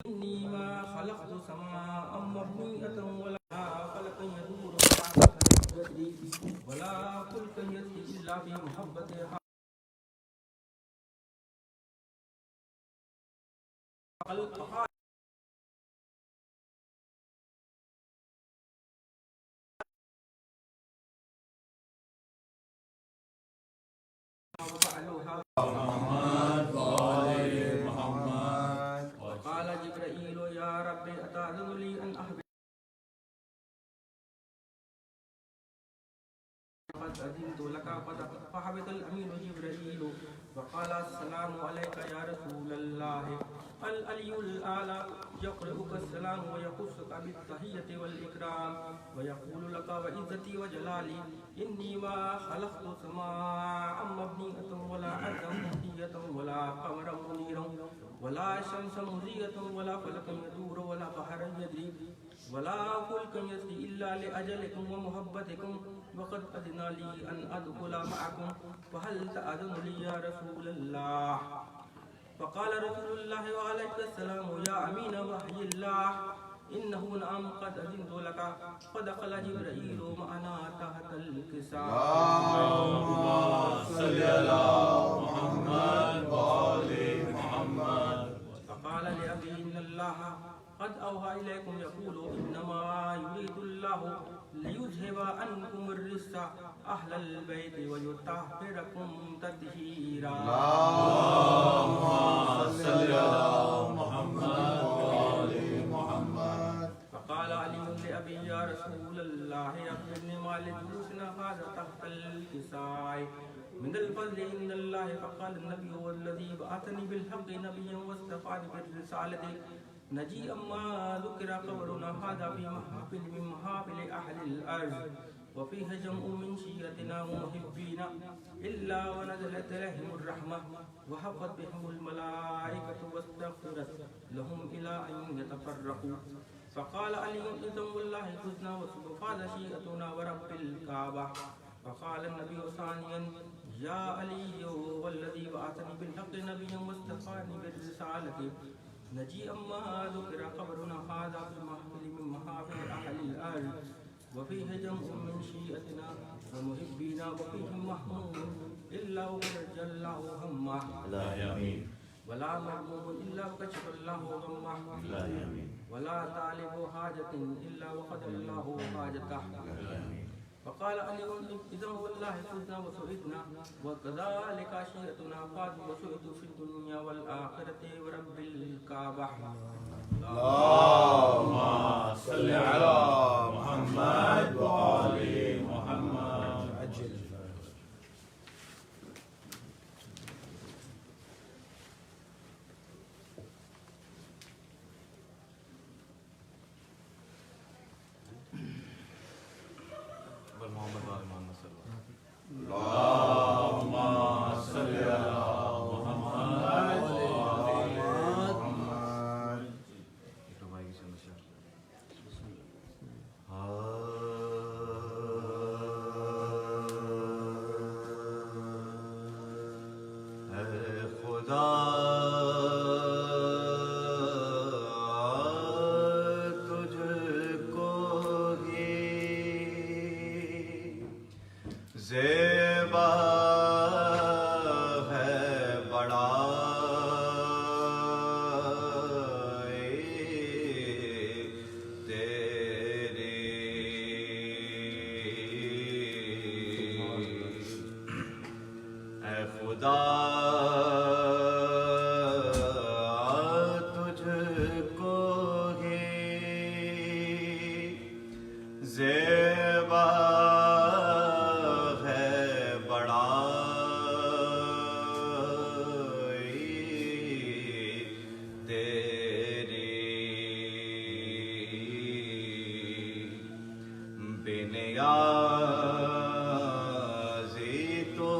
إني ما خلقت سماء مبنية ولا فلكا يدور ولا فلكا يجري إلا في محبتها فقال وفعلوها محمد وآل محمد. وقال جبرائيل يا رب أتأذن لي أن أحبط قد أذنت لك فحبط الأمين جبرائيل وقال السلام عليك يا رسول الله العلي الأعلى يقرئك السلام ويخصك بالتحية والإكرام ويقول لك وعزتي وجلالي إني ما خلقت سماء مبنية ولا أرضا مهدية ولا قمرا منيرا ولا شمسا مضيئة ولا فلكا يدور ولا بحرا يجري ولا فلكا يسري إلا لأجلكم ومحبتكم وقد أذن لي أن أدخل معكم فهل تأذن لي يا رسول الله فقال رسول الله وعليك السلام يا أمين وحي الله إنه نعم قد أذنت لك فدخل جبرائيل معنا تحت الكساء اللهم صل على محمد وآل محمد. فقال لأبي إن الله قد أوحى إليكم يقول إنما يريد الله ليذهب عنكم الرجس أهل البيت ويطهركم تطهيرا. اللهم صل على محمد وآل محمد. فقال علي لأبي يا رسول الله أخبرني ما لجلوسنا هذا تحت الكساء من الفضل عند الله. فقال النبي والذي بعثني بالحق نبيا واصطفاني بالرسالة نجيء ما ذكر قبرنا هذا في محافل من محافل أهل الأرض وفيه جمع من شيعتنا ومحبين إلا ونزلت عليهم الرحمة وحفت بهم الملائكة واستغفرت لهم إلى أن يتفرقوا. فقال علي إذن والله فزنا وفاز شيعتنا ورب الكعبة. فقال النبي ثانيا يا علي والذي بعثني بالحق نبيا واصطفاني بالرسالة نجيء ما ذكر قبرنا هذا في محفل من محافل أهل الأرض وفيه جمع من شيعتنا ومحبينا وفيهم محمود إلا وفرج الله همه ولا مهموم إلا وكشف الله غمه ولا طالب حاجة إلا وقضى الله حاجته. فقال علي إذا والله فزنا وسعدنا وكذلك شيعتنا فازوا وسعدوا في الدنيا والآخرة ورب الكعبة. اللهم صل على محمد وآل محمد. اللهم صل على محمد وآل محمد. اے خدا تجھ کو ہی زیبا ہے بڑائی تیری اے خدا تجھ کو ہی زیبا نیازی تو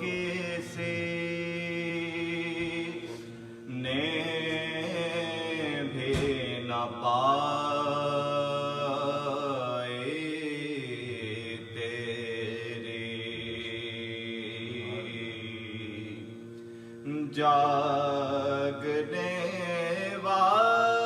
کسی نے بھی نہ پائی تیری جاگنے والی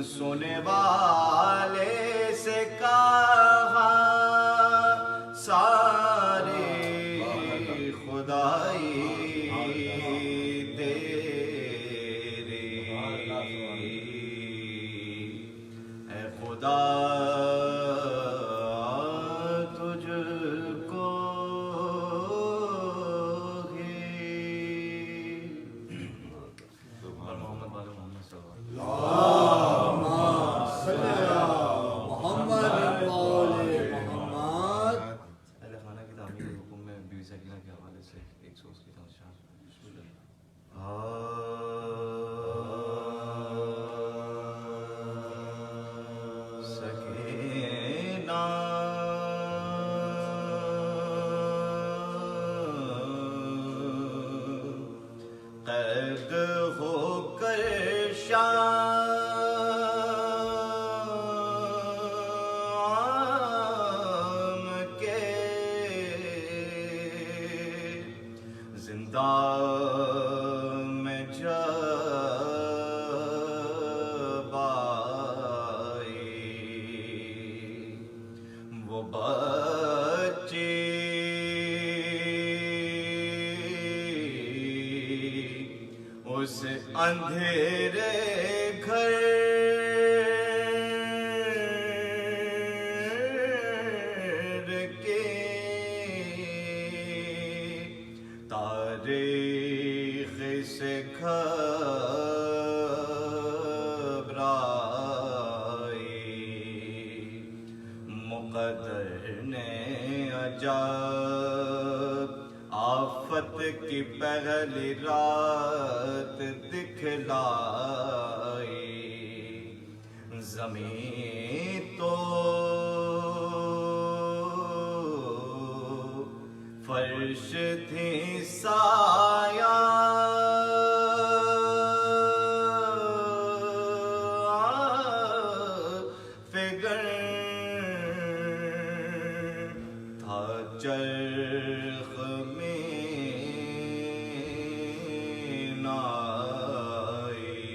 سونے والے سے کہا ساری خدائی تیری، اے خدا تجھ کو ہی۔ اور محمد والے محمد صلی اللہ صلی اللہ محمد وآل محمد۔ اہل خانہ کی تعمیر حکم میں بیوی سکینہ کے حوالے سے ایک سوز کی تنشان۔ سکینہ قید ہو کر شام کے زندہ میں جب آئی وہ بچی اس اندھیرے گھر کے تاریخ سے گھبرائی، مقدر نے عجب آفت کی پہلی رات دکھلائی، زمین تو فرش تھی سایہ فگر تھا چرخ میں نائی،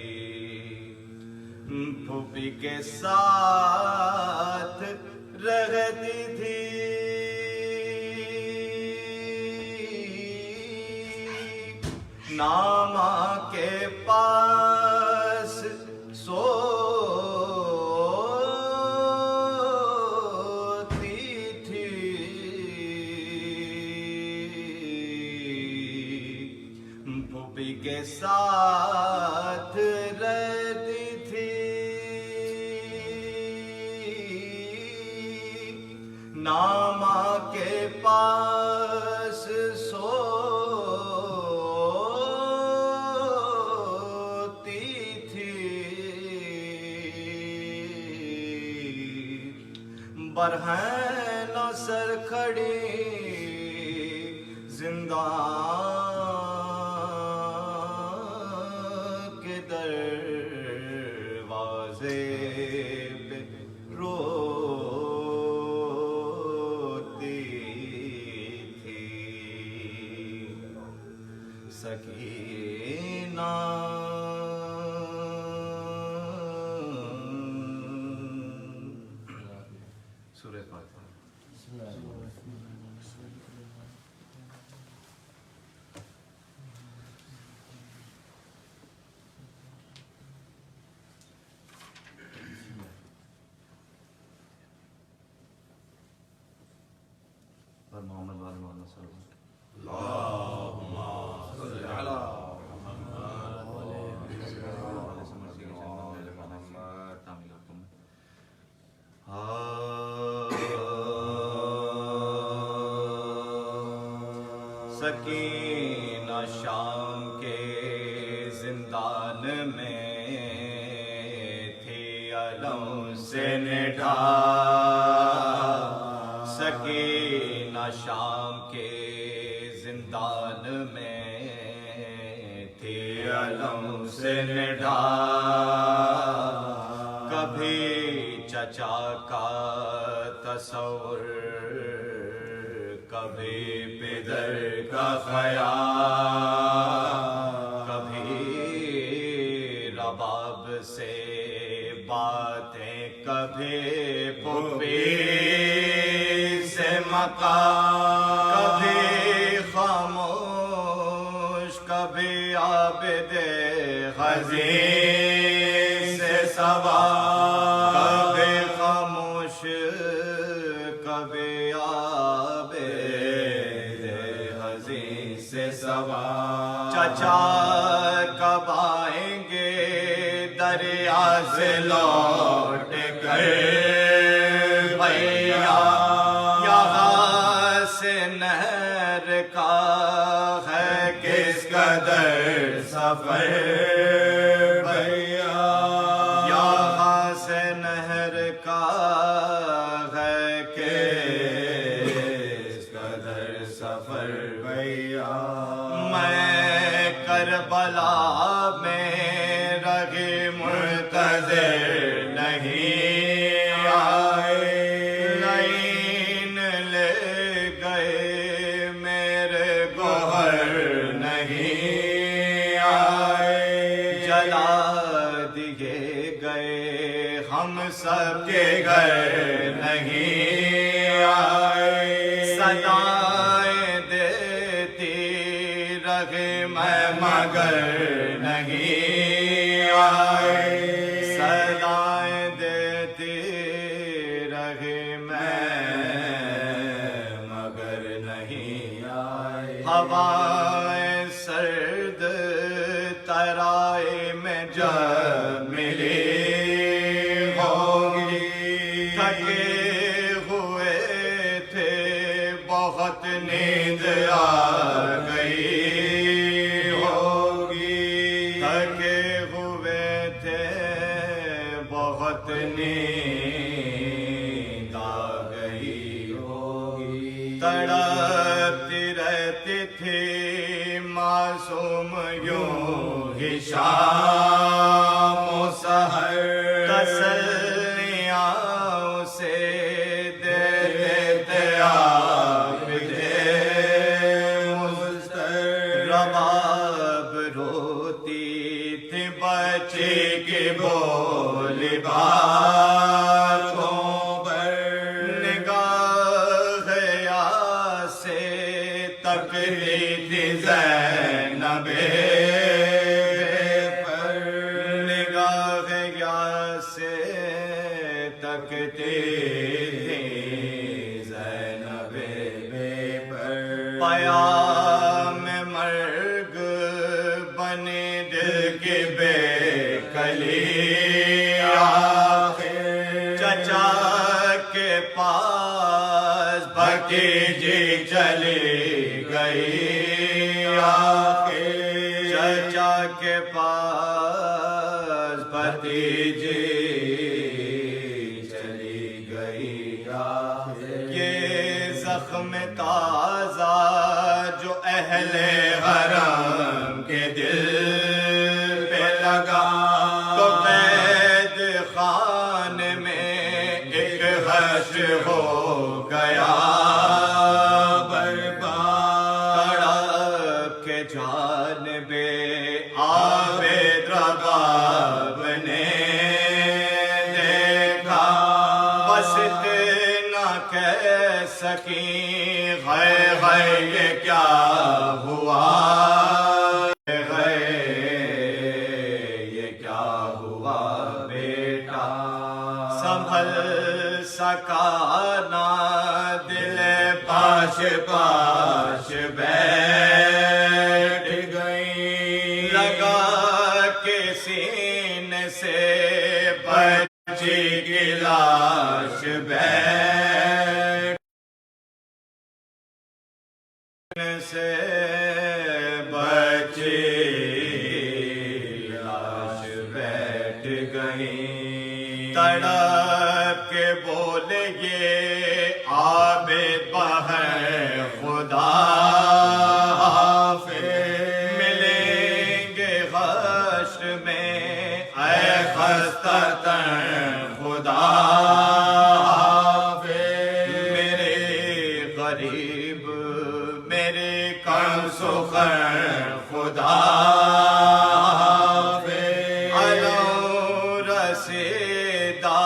پھوپھی کے ساتھ رہتی تھی ناما کے پاس سوتی تھی، پھوپھی کے ساتھ رہتی تھی ناما کے پاس سوتی تھی، برہنہ سر کھڑی زندان کے دروازے پہ روتی تھی، سکینہ سورہ فاتحہ۔ اور محمد والے محمد صلی اللہ سکینہ شام کے زندان میں تھی علم سے نڈھا، سکینہ شام کے زندان میں تھی علم سے نڈھا، کبھی چچا کا تصور، کبھی پدر کا خیال، کبھی رباب سے باتیں کبھی پھوپھی سے مکان، کبھی خاموش کبھی عابد خزیں سے سوال، کبھی خاموش کبھی عابد خزیں سے سوال۔ چچا کب آئیں گے دریا سے لوٹ کر بھیا، یہاں سے نہر کا ہے کس قدر سفر بھیا، یہاں سے نہر کا ہے کس قدر سفر بھیا۔ میں کربلا میں رہی منتظر نہیں آئے، لائن لے گئے میرے گوہر نہیں آئے، جلا دیے گئے ہم سب کے گھر نہیں آئے، صدائیں دیتی رہی میں مگر نہیں آئے، صدائیں دیتی رہی میں مگر نہیں آئے، ہوائیں سرد ترائی میں جب ملی ہوگی، تھکے ہوئے تھے بہت نیند آ گئی ہوگی، تھکے ہوئے تھے بہت نیند آ گئی ہوگی، تڑپتی رہتی تھی معصوم یوں ہی شام و سحر، تسلیاں اسے دیتے تھے آپ تھے مضطر، رباب روتی تھی بچی کی بولی باتوں پر، نگاہ سے تکتی تھی زینب پر، نگاہ سے تکتی تھی زینب پر، پیام مرگ بنی دل کی بے کلی آخر، چچا کے پاس بھتیجی چلی گئی آخر، چچا کے پاس بھتیجی چلی گئی آخر، یہ زخم تازہ جو اہل حرم کے دل پہ لگا، تو قید خان میں ایک حشر ہو گیا برباد، تڑپ کے جانب عابد رباب نے دیکھا، بس اتنا کہہ سکیں ہے یہ کیا ہوا، یہ کیا ہوا بیٹا، سنبھل سکا نہ دل پاش پاش بیٹھ گئی، لگا کے سینے سے بچی کی لاش بیٹھ سے بچی لاش بیٹھ گئی، تڑپ کے بولے یہ عابد بہر خدا حافظ، ملیں گے حشر میں اے خستہ تن خدا حافظ، میرے غریب میرے کم سخن خدا حافظ، علم رسیدہ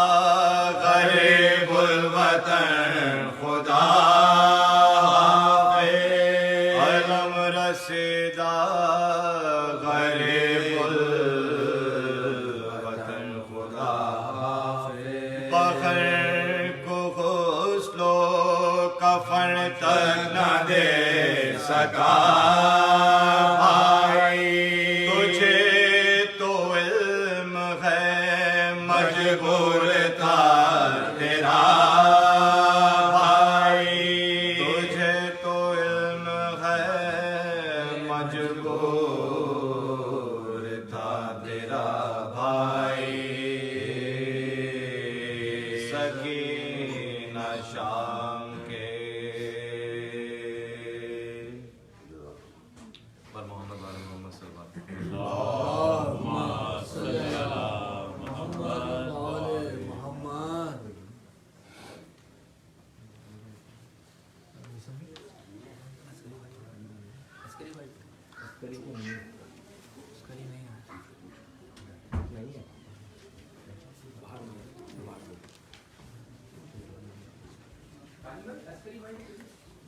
غریب الوطن خدا علم رسیدہ غریب الوطن خدا بخر کو غسل و کفن تک نہ دے سکا مجبور تھا تیرا بھائی تجھے تو علم ہے مجبور تھا تیرا بھائی سکینہ شام کے پر محمد والے محمد صلی اللہ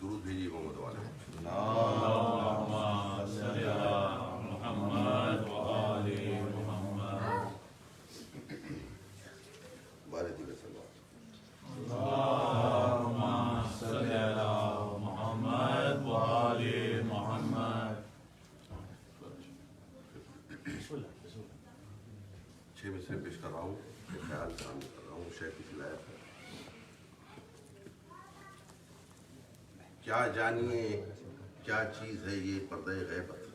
درود بھیجیے محمد والے بارے دیگر سلوات چھ مصرے پیش کر رہا ہوں خیال شامل کر رہا ہوں شیخ کی ہدایت ہے کیا جانیے کیا چیز ہے یہ پردہ غیبت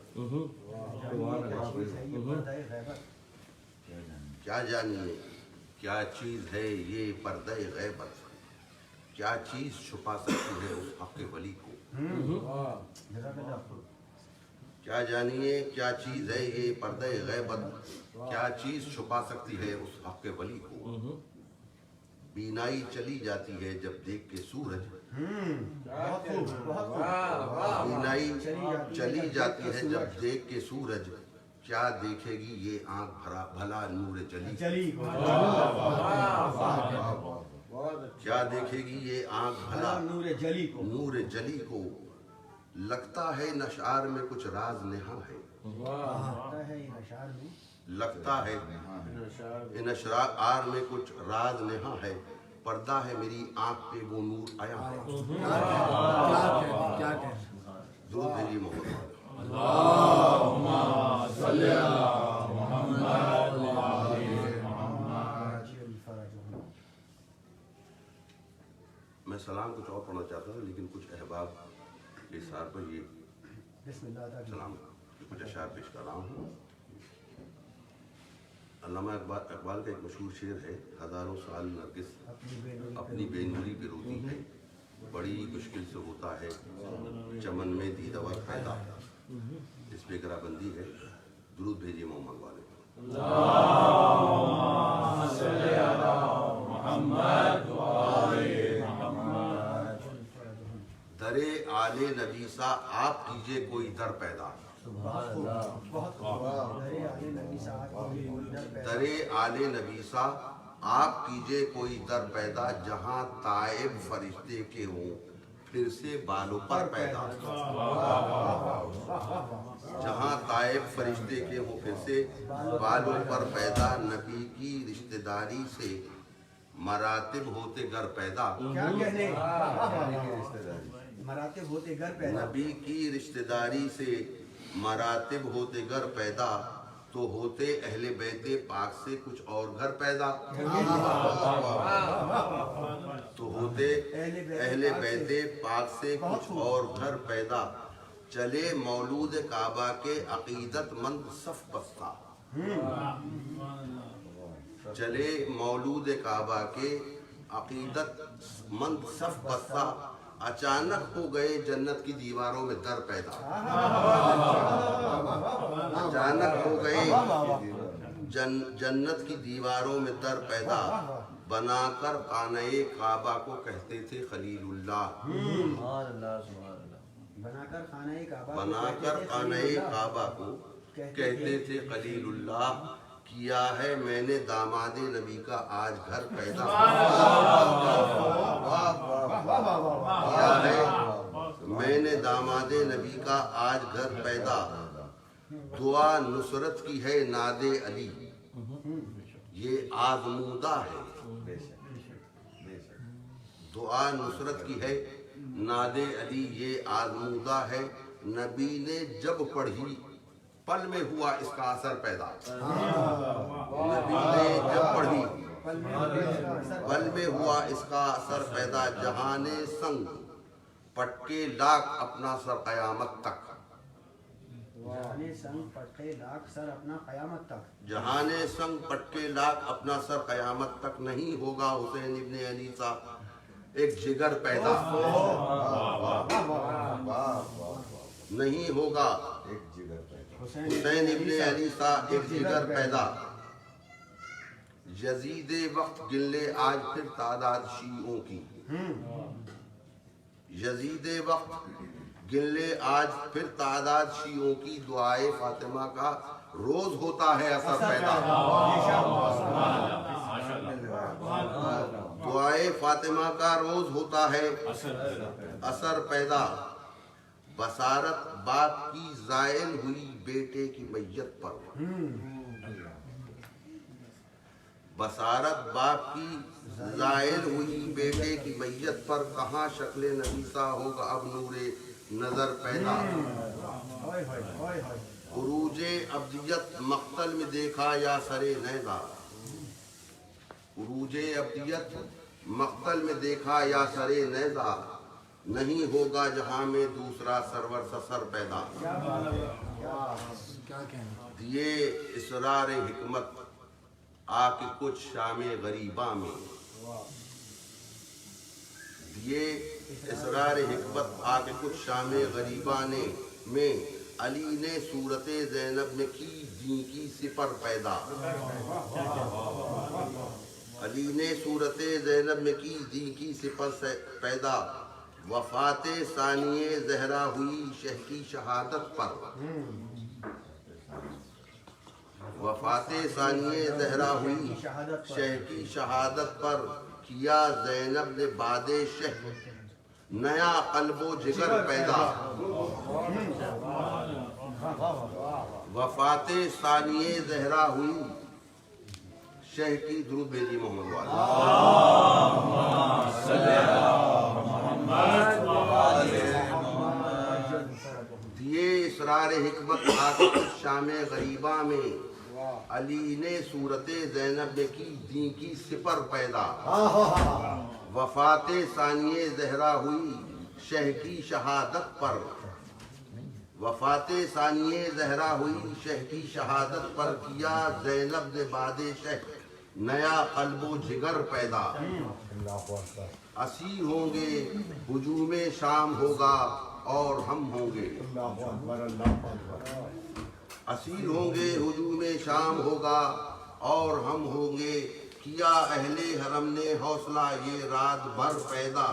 کیا جانیے کیا چیز ہے یہ پردہ غیبت کیا چیز چھپا سکتی ہے اس حق ولی کو کیا جانیے کیا چیز ہے یہ پردہ غیبت کیا چیز چھپا سکتی ہے اس حق ولی کو بینائی چلی جاتی ہے جب دیکھ کے سورج بینائی چلی جاتی ہے جب دیکھ کے سورج کیا دیکھے گی یہ آنکھ بھلا نور جلی کیا دیکھے گی یہ آنکھ بھلا نور جلی کو لگتا ہے ان اشعار میں کچھ راز نہاں ہے لگتا ہے ان اشعار میں کچھ راز نہاں ہے پردہ ہے میری آنکھ پہ وہ نور آیا ہے درود بھیجیے محمد اللہم صلی علی محمد میں سلام کچھ اور پڑھنا چاہتا ہوں لیکن کچھ احباب کے اشعار پر یہ سلام کچھ اشعار پیش کر رہا ہوں علامہ اقبال کا ایک مشہور شعر ہے ہزاروں سال نرگس اپنی بے نوری پہ روتی ہے بڑی مشکل سے ہوتا ہے چمن میں دیدور پیدا اس پہ گرا بندی ہے درود بھیجیے محمد والے اللہم صلی علی محمد درے آل نبی سا آپ کیجئے کوئی در پیدا درے آل نبی سا آپ کیجئے کوئی در پیدا جہاں تائب فرشتے کے ہوں پھر سے بالوں پر پیدا جہاں تائب فرشتے کے ہوں پھر سے بالوں پر پیدا نبی کی رشتہ داری سے مراتب ہوتے گر پیدا نبی کی رشتہ داری سے مراتب ہوتے گر پیدا تو ہوتے اہل بیت پاک سے کچھ اور گھر پیدا تو ہوتے اہل بیت پاک سے کچھ اور گھر پیدا چلے مولود کعبہ کے عقیدت مند صف بستہ چلے مولود کعبہ کے عقیدت مند صف بستہ اچانک ہو گئے جنت کی دیواروں میں در پیدا اچانک ہو گئے جنت کی دیواروں میں در پیدا بنا کر خانہ کعبہ کو کہتے تھے خلیل اللہ بنا کر خانہ کعبہ کو کہتے تھے خلیل اللہ کیا ہے میں نے داماد نبی کا آج گھر پیدا، کیا ہے میں نے داماد نبی کا آج گھر پیدا، دعا نصرت کی ہے ناد علی یہ آزمودہ ہے، دعا نصرت کی ہے ناد علی یہ آزمودہ ہے، نبی نے جب پڑھی پل میں ہوا اس کا اثر پیدا، نبی نے جب پڑھی پل میں ہوا اس کا اثر پیدا، جہان سنگ پٹ کے لاکھ اپنا سر قیامت تک، جہان سنگ پٹ کے لاکھ سر اپنا قیامت تک، جہان سنگ پٹ کے لاکھ اپنا سر قیامت تک، نہیں ہوگا حسین ابن علی سا ایک جگر پیدا، نہیں ہوگا حسین ابن علی سا ایک جگر پیدا، یزید وقت گن لے آج پھر تعداد شیعوں کی، یزید وقت گن لے آج پھر تعداد شیعوں کی، دعائے فاطمہ کا روز ہوتا ہے اثر پیدا، دعائے فاطمہ کا روز ہوتا ہے اثر پیدا، بصارت باپ کی زائل ہوئی بیٹے کی میت پر، بصارت باپ کی زائل ہوئی بیٹے کی میت پر، کہاں شکل نبیسہ ہوگا اب نور نظر پیدا، عروج ابدیت مقتل میں دیکھا یا سرے نیزہ، عروج ابدیت مقتل میں دیکھا یا سرے نیزہ، نہیں ہوگا جہاں میں دوسرا سرور سسر پیدا، دیے اسرار حکمت آ کے کچھ شام غریباں میں، دیے اسرار حکمت آ کے کچھ شام غریباں میں، علی نے صورت زینب میں کی دین کی سپر پیدا، علی نے صورت زینب میں کی دین کی سپر پیدا، وفات ثانیہ زہرا ہوئی شہ کی شہادت پر، وفات ثانیہ زہرا ہوئی شہ کی شہادت پر، کیا زینب نے باد شہ نیا قلب و جگر پیدا، وفات ثانیہ زہرا ہوئی شہ کی، درود بھیجی محمد والا، دیے اسرار حکمت آکے شام غریباں میں، علی نے صورت زینب میں کی دین کی سپر پیدا، وفات ثانیہ زہرا ہوئی شہ کی شہادت پر، وفات ثانیہ زہرا ہوئی شہ کی شہادت پر، کیا زینب نے باد شہ نیا قلب و جگر پیدا، اسیر ہوں گے ہجوم شام ہوگا اور ہم ہوں گے، اسیر ہوں گے ہجوم شام ہوگا اور ہم ہوں گے، کیا اہل حرم نے حوصلہ یہ رات بھر پیدا،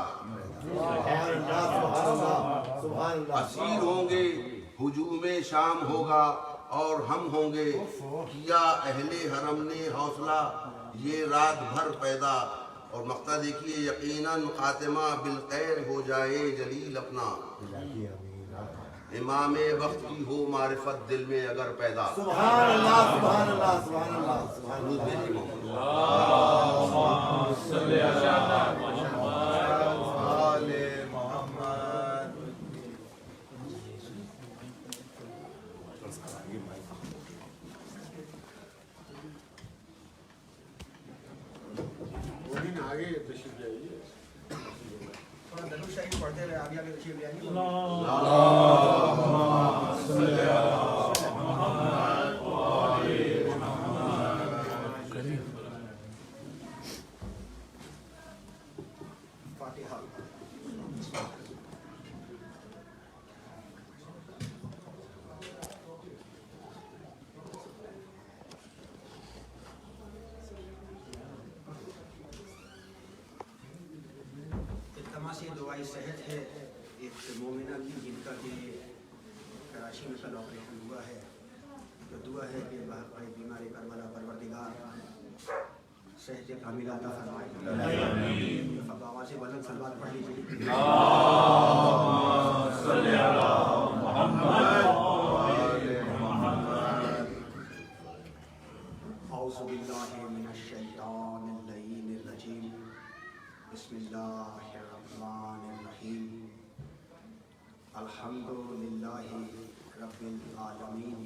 اسیر ہوں گے ہجوم شام ہوگا اور ہم ہوں گے، کیا اہل حرم نے حوصلہ یہ رات بھر پیدا، اور مقطع دیکھیے، یقیناً خاتمہ بالخیر ہو جائے جلیل اپنا، امام وقت کی ہو معرفت دل میں اگر پیدا، سبحان اللہ سبحان اللہ سبحان اللہ سبحان درود بھیجی محمد، تھوڑا درود شریف پڑھتے رہے، آگے آگے تشریف لے آئیے۔ فاتحہ۔ التماسی دعائی صحت ہے ایک مومنہ کی، جن کا کہ کراچی میں کل آپریشن ہوا ہے، تو تو دعا ہے کہ باقی بیماری کربلا پروردگار صحت کاملہ عطا فرمائے. اب آواز بلند صلوات پڑھ لیجیے. صلی علی محمد اعوذ باللہ من الشیطان اللعین الرجیم. بسم اللہ الرحمن الرحیم. الحمد للہ رب العالمین.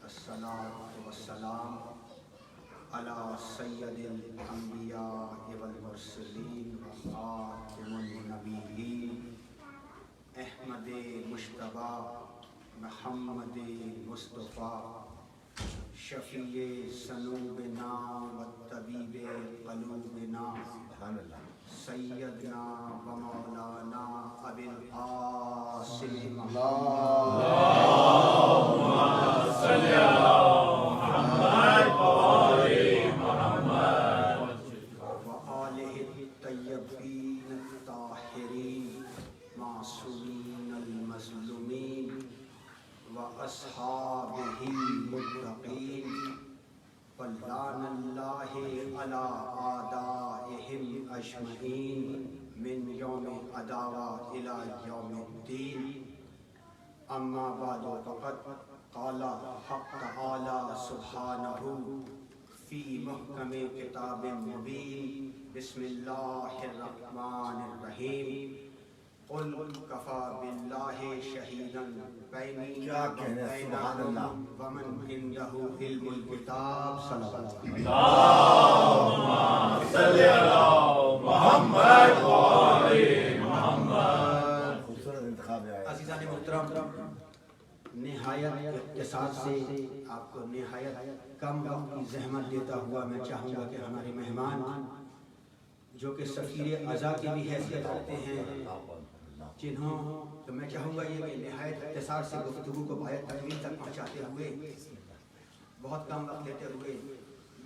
الصلاۃ والسلام علی سید الانبیاء والمرسلین وخاتم النبیین احمد مجتبیٰ محمد مصطفیٰ شفیع ذنوبنا و طبیب قلوبنا سیدنا و مولانا ابی القاسم صلی علی محمد وآل محمد وآلہ الطیبین الطاہرین معصومین المظلومین واصحابہ المتقین ولعن اللہ علی اعدائہم اجمعین من یوم عداوہ الی یوم الدین. اما بعد فقد قال حق تعالی سبحانہ فی محکم کتاب مبین. بسم اللہ الرحمن الرحیم. قل کفا باللہ شہیدا بینی و بینکم ومن عندہ علم الکتاب. صلی اللہم صلی علی محمد وآل محمد. عزیزان محترم، نہایت اختصار سے آپ کو نہایت کم وقت کی زحمت دیتا ہوا میں چاہوں گا کہ ہمارے مہمان جو کہ سفیر اعزا کی بھی حیثیت رکھتے ہیں جنہوں تو میں چاہوں گا یہ کہ نہایت اختصار سے گفتگو کو باید تکمیل تک پہنچاتے ہوئے بہت کم وقت لیتے ہوئے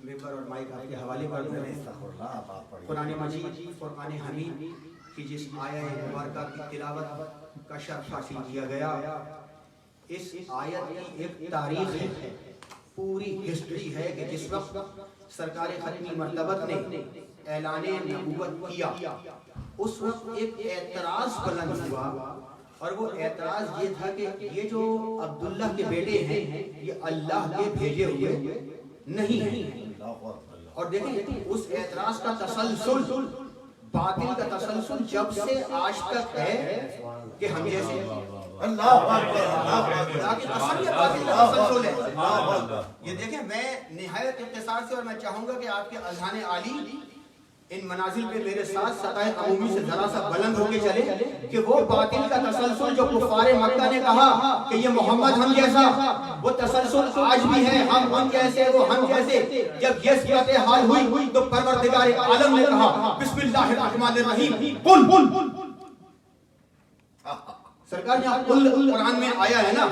ممبر اور مائک آپ کے حوالے پر دوں. قرآن مجید فرقان حمید کی جس آیہ مبارکہ کی تلاوت کا شرف حاصل کیا گیا، اس آیت کی ایک تاریخ ہے، پوری ہسٹری ہے کہ جس وقت سرکار ختمی مرتبت نے اعلان نبوت کیا اس وقت ایک اعتراض بلند ہوا، اور وہ اعتراض یہ تھا کہ یہ جو عبداللہ کے بیٹے ہیں یہ اللہ کے بھیجے ہوئے نہیں ہیں. اور دیکھیں اس اعتراض کا تسلسل، باطل کا تسلسل جب سے آج تک ہے کہ ہم جیسے یہ دیکھیں. میں نہایت اختصار سے، اور میں چاہوں گا کہ آپ کے اذہان عالی ان منازل پہ میرے ساتھ سطح عمومی سے ذرا سا بلند ہو کے چلے کہ وہ باطل کا تسلسل جو کفار مکہ نے کہا کہ یہ محمد ہم جیسا، وہ تسلسل آج بھی ہے. ہم جیسے، وہ ہم جیسے. جب یہ صورتحال ہوئی تو پروردگار عالم نے کہا بسم اللہ الرحمن الرحیم قل. سرکار یہاں قل قرآن میں آیا ہے نا،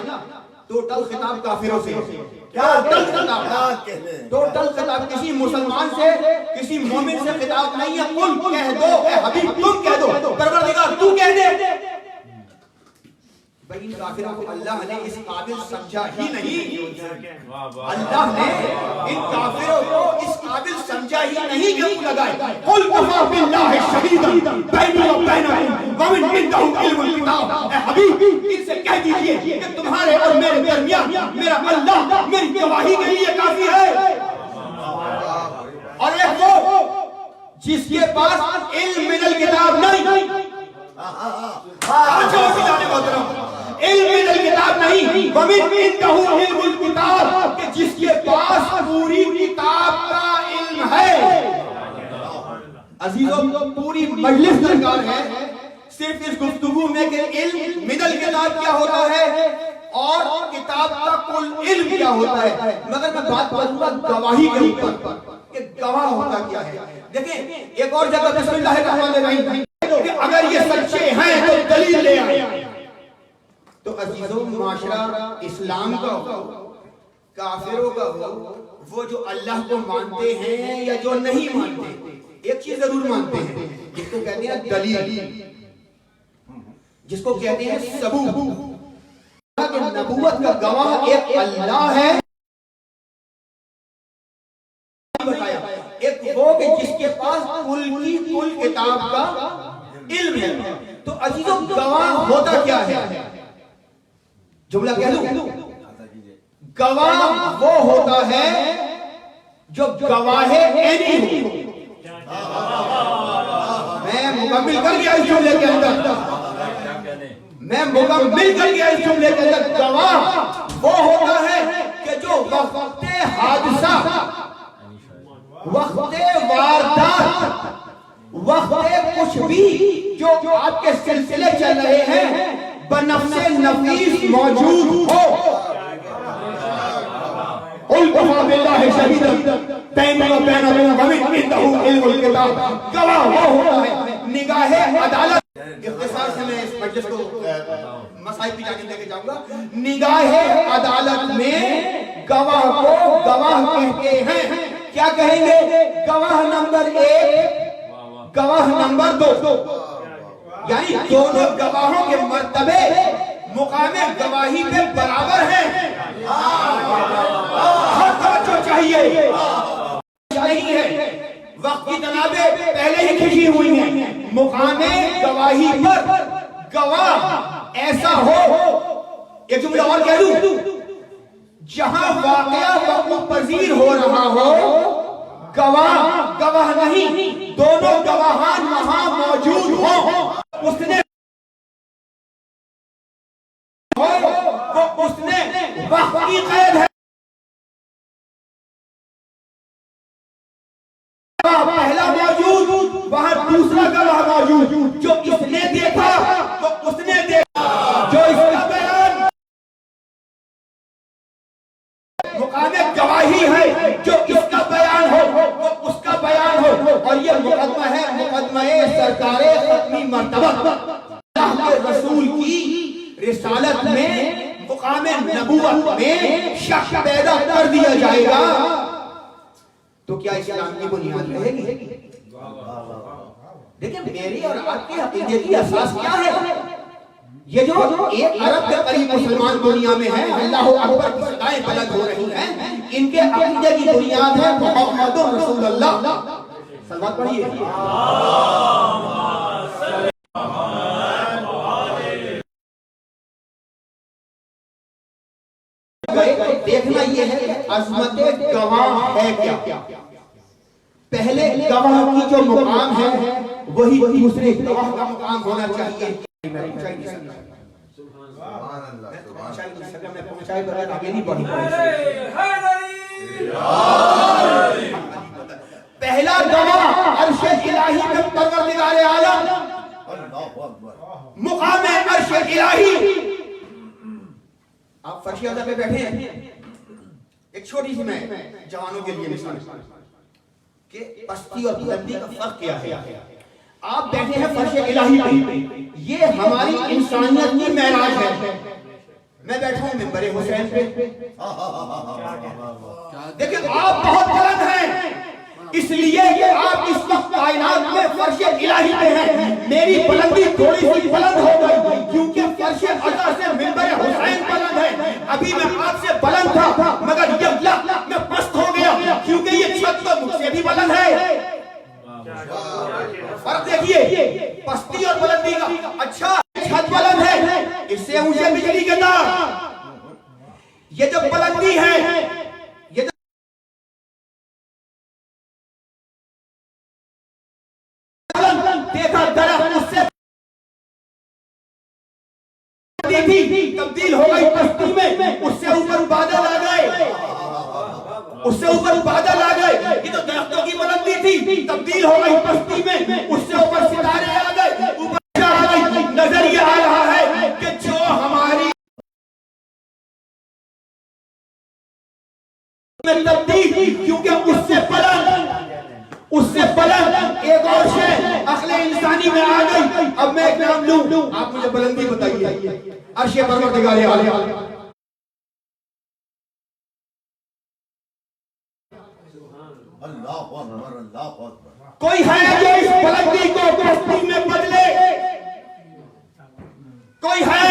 ٹوٹل خطاب کافروں سے. ٹوٹل خطاب کسی مسلمان سے، کسی مومن سے خطاب نہیں ہے. قل کہہ دو اے حبیب، تم کہہ دو، پروردگار تو کہہ دے. بھئی ان کافروں کو اللہ نے اس قابل سمجھا ہی نہیں. اللہ نے ان کافروں کو اس قابل سمجھا ہی نہیں کہ وہ لگائے. قل کفا باللہ شہیدا بینی و بینکم ومن عندہ علم الکتاب. اے حبیب ان سے کہہ دیجئے کہ تمہارے اور میرے درمیان میرا اللہ میری گواہی کے لیے کافی ہے. اور ایک وہ جس کے پاس علم من الکتاب نہیں، علم من الکتاب نہیں، ومن عندہ علم الکتاب، کہ جس کے پاس پوری کتاب کا علم ہے. عزیزوں پوری مجلس درکار ہے صرف اس گفتگو میں کہ علم من الکتاب کیا ہوتا ہے اور کتاب کا کل علم کیا ہوتا ہے. مگر میں بات کروں گا گواہی کے اوپر کہ گواہ ہوتا کیا ہے. دیکھیں ایک اور جگہ بسم اللہ الرحمن الرحیم کہ اگر یہ سچے ہیں تو دلیل لے آئے. تو عزیزوں معاشرہ اسلام کا ہو، کافروں کا ہو، وہ جو اللہ کو مانتے ہیں یا جو نہیں مانتے، ایک چیز ضرور مانتے ہیں جس کو کہتے ہیں دلیل، جس کو کہتے ہیں ثبوت. کہ نبوت کا گواہ ایک اللہ ہے ہو کہ جس کے پاس کل کی کل کتاب کا علم ہے. تو عزیزوں گواہ ہوتا کیا ہے؟ جملہ کہہ دوں، گواہ وہ ہوتا ہے جو گواہ عینی ہو. میں مکمل کر گیا اس جملے کے اندر، میں مکمل کر گیا اس جملے کے اندر. گواہ وہ ہوتا ہے کہ جو وقت حادثہ، وقت واردات، وقت کچھ بھی جو آپ کے سلسلے چل رہے ہیں بنفس نفیس موجود ہو. الکفا باللہ شہیدا بیننا و بین ومن عنده علم الکتاب. گواہ وہ ہوتا ہے نگاہ عدالت. اختصار سے میں اس مجلس کو مسائل کی جانب لے کے جاؤں گا. نگاہ عدالت میں گواہ کو گواہ کہتے ہیں. کیا کہیں گے؟ گواہ نمبر 1، گواہ نمبر 2. یعنی دونوں گواہوں کے مرتبے مقام گواہی پہ برابر ہیں. ہر توجہ چاہیے، نہیں ہے وقت کی تنابیں پہلے ہی کھینچی ہوئی ہیں. مقام گواہی پر گواہ ایسا ہو، ایک جملہ اور کہہ دوں، جہاں واقعہ وقوع پذیر ہو رہا ہو گواہ گواہ نہیں، دونوں گواہان وہاں موجود ہوں. اس نے وقت کی قید ہے. پہلا موجود، وہاں دوسرا گواہ موجود. جو اس نے دیکھا وہ اس نے دیکھا، جو اس کا بیان مقام گواہی ہے، جو اس کا بیان ہو وہ اس کا بیان ہو. اور یہ مقدمہ ہے مقدمہ سرکار ختمی مرتبہ. اللہ کے رسول کی رسالت میں، مقام نبوت میں شک پیدا کر دیا جائے گا تو کیا اسلام کی بنیاد رہے گی؟ دیکھیں میری اور آپ کی عقیدے کی اساس کیا ہے؟ یہ جو ایک ارب کے قریب مسلمان دنیا میں ہیں، اللہ اکبر کی صدائیں بلند ہو رہی ہیں، ان کے عقیدے کی بنیاد ہے محمد رسول اللہ. صلوات پڑھیے. دیکھنا یہ ہے کہ عظمت گواہ ہے کیا. پہلے گواہ کی جو مقام ہے وہی دوسرے گواہ کا مقام ہونا چاہیے. پہلا گواہ عرش الہی میں پروردگار عالم، مقام عرش الہی. آپ فرش اعظم پہ بیٹھے ہیں. ایک چھوٹی سی میں جوانوں کے لیے مثال کہ پستی اور بلندی کا فرق کیا ہے. آپ بیٹھے ہیں فرش الہی پہ، یہ ہماری انسانیت کی معراج ہے. میں بیٹھا ہوں منبر حسین پہ. دیکھیں آپ بہت بلند ہیں، اس لیے کہ آپ اس وقت کائنات میں فرش الہی پہ ہیں. میری بلندی تھوڑی سی بلند ہو گئی کیونکہ فرش عطا سے منبر حسین بلند ہے. ابھی میں آپ سے بلند تھا مگر یہ میں پست ہو گیا کیونکہ یہ چھت تو مجھ سے بھی بلند ہے. فرق دیکھیے پستی اور بلندی کا. اچھا چھت بلند ہے، اس سے اونچے بجلی کے تار. یہ جو بلندی ہے، یہ دیکھا درخت اس سے تبدیل ہو گئی پستی میں، اس سے اوپر بادل آ گئے، اس سے اوپر بادل آ گئے. یہ تو درختوں کی بلندی تھی، تبدیل ہو گئی پستی میں، اس سے اوپر ستارے آ گئے، اوپر آ گئی. نظر یہ آ رہا ہے کہ جو ہماری تبدیل کیونکہ اس سے بلند ایک اور شے عقل انسانی میں آ گئی. اب میں ایک نام لوں، آپ مجھے بلندی بتائیے. عرش پروردگار عالم. کوئی ہے جو اس بلندی کو پستی میں بدلے؟ کوئی ہے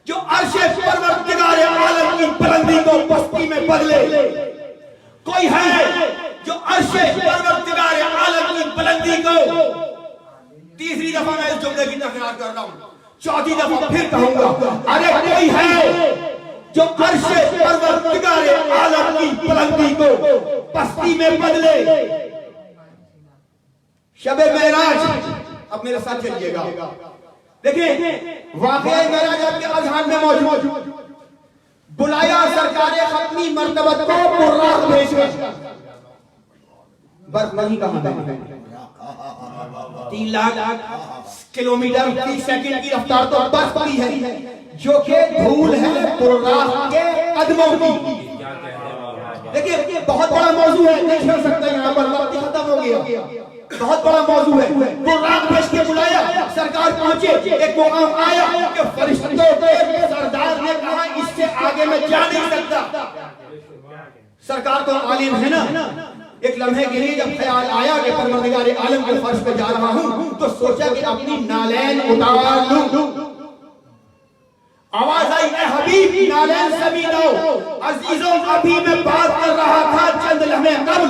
جو عرش پروردگار عالم کی بلندی کو پستی میں بدلے؟ کوئی ہے جو عرش تیسری دفعہ میں اس جملے کی تکرار کر رہا ہوں، چوتھی دفعہ پھر کہوں گا، ارے کوئی ہے جو عرش پروردگار عالم کی بلندی کو پستی میں بدلے؟ شب معراج، اب میرے ساتھ چلیے گا، دیکھیں واقعہ معراج آپ کے اذہان میں موجود، بلایا سرکار ختمی مرتبت کو براق بھیج کر، برق نہیں کہاں ہے، 3 لاکھ کلومیٹر فی سیکنڈ کی رفتار تو برق کی ہے، جو کہ دھول ہے براق کے قدموں کی۔ دیکھیں بہت بڑا موضوع ہے، نہیں چھوڑ سکتا یہاں پر، وقت ختم ہو گیا، بہت بڑا موضوع ہے۔ براق بھیج کے بلایا، سرکار پہنچے، ایک مقام آیا کہ فرشتوں کے سردار نے کہا اس سے آگے میں جا نہیں سکتا۔ سرکار تو عالم ہے نا، ایک لمحے کے لیے جب خیال آیا کہ پروردگار عالم کے فرش پہ جا رہا ہوں تو سوچا کہ اپنی نالین اتار لوں، آواز آئی اے حبیب نالین زمین آؤ، عزیزوں ابھی میں بات کر رہا تھا چند لمحے قبل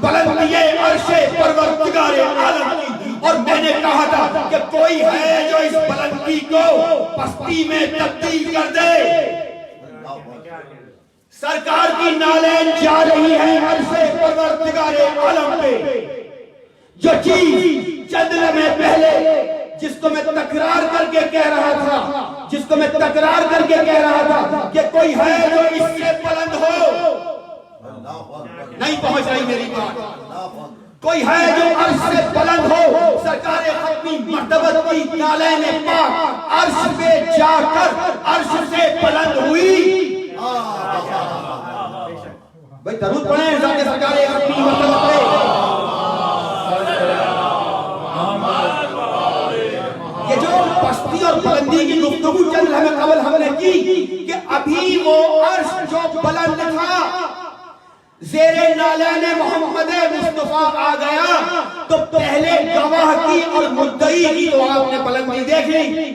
بلندی عرش پروردگار عالم کی، اور میں نے کہا تھا کہ کوئی ہے جو اس بلندی کو پستی میں تبدیل کر دے۔ سرکار کی نالین جا رہی ہے عرش پروردگار عالم پہ، جو چیز چند لمحے پہلے جس کو میں تکرار کر کے کہہ رہا تھا کہ کوئی ہے جو اس سے بلند ہو، نہیں پہنچ رہی میری بات، کوئی ہے جو عرش سے بلند ہو، سرکار ختمی مرتبت کی نالین پاک عرش پہ جا کر عرش سے بلند ہوئی۔ بھئی درود پڑھیں ذات سرکار ختمی مرتبت پہ۔ یہ جو پستی اور بلندی کی گفتگو چند لمحے قبل ہم نے کی کہ ابھی وہ عرش جو بلند تھا زیر نالین محمد مصطفیٰ آ گیا تو پہلے گواہ کی اور مدعی کی تو آپ نے بلندی دیکھ لی۔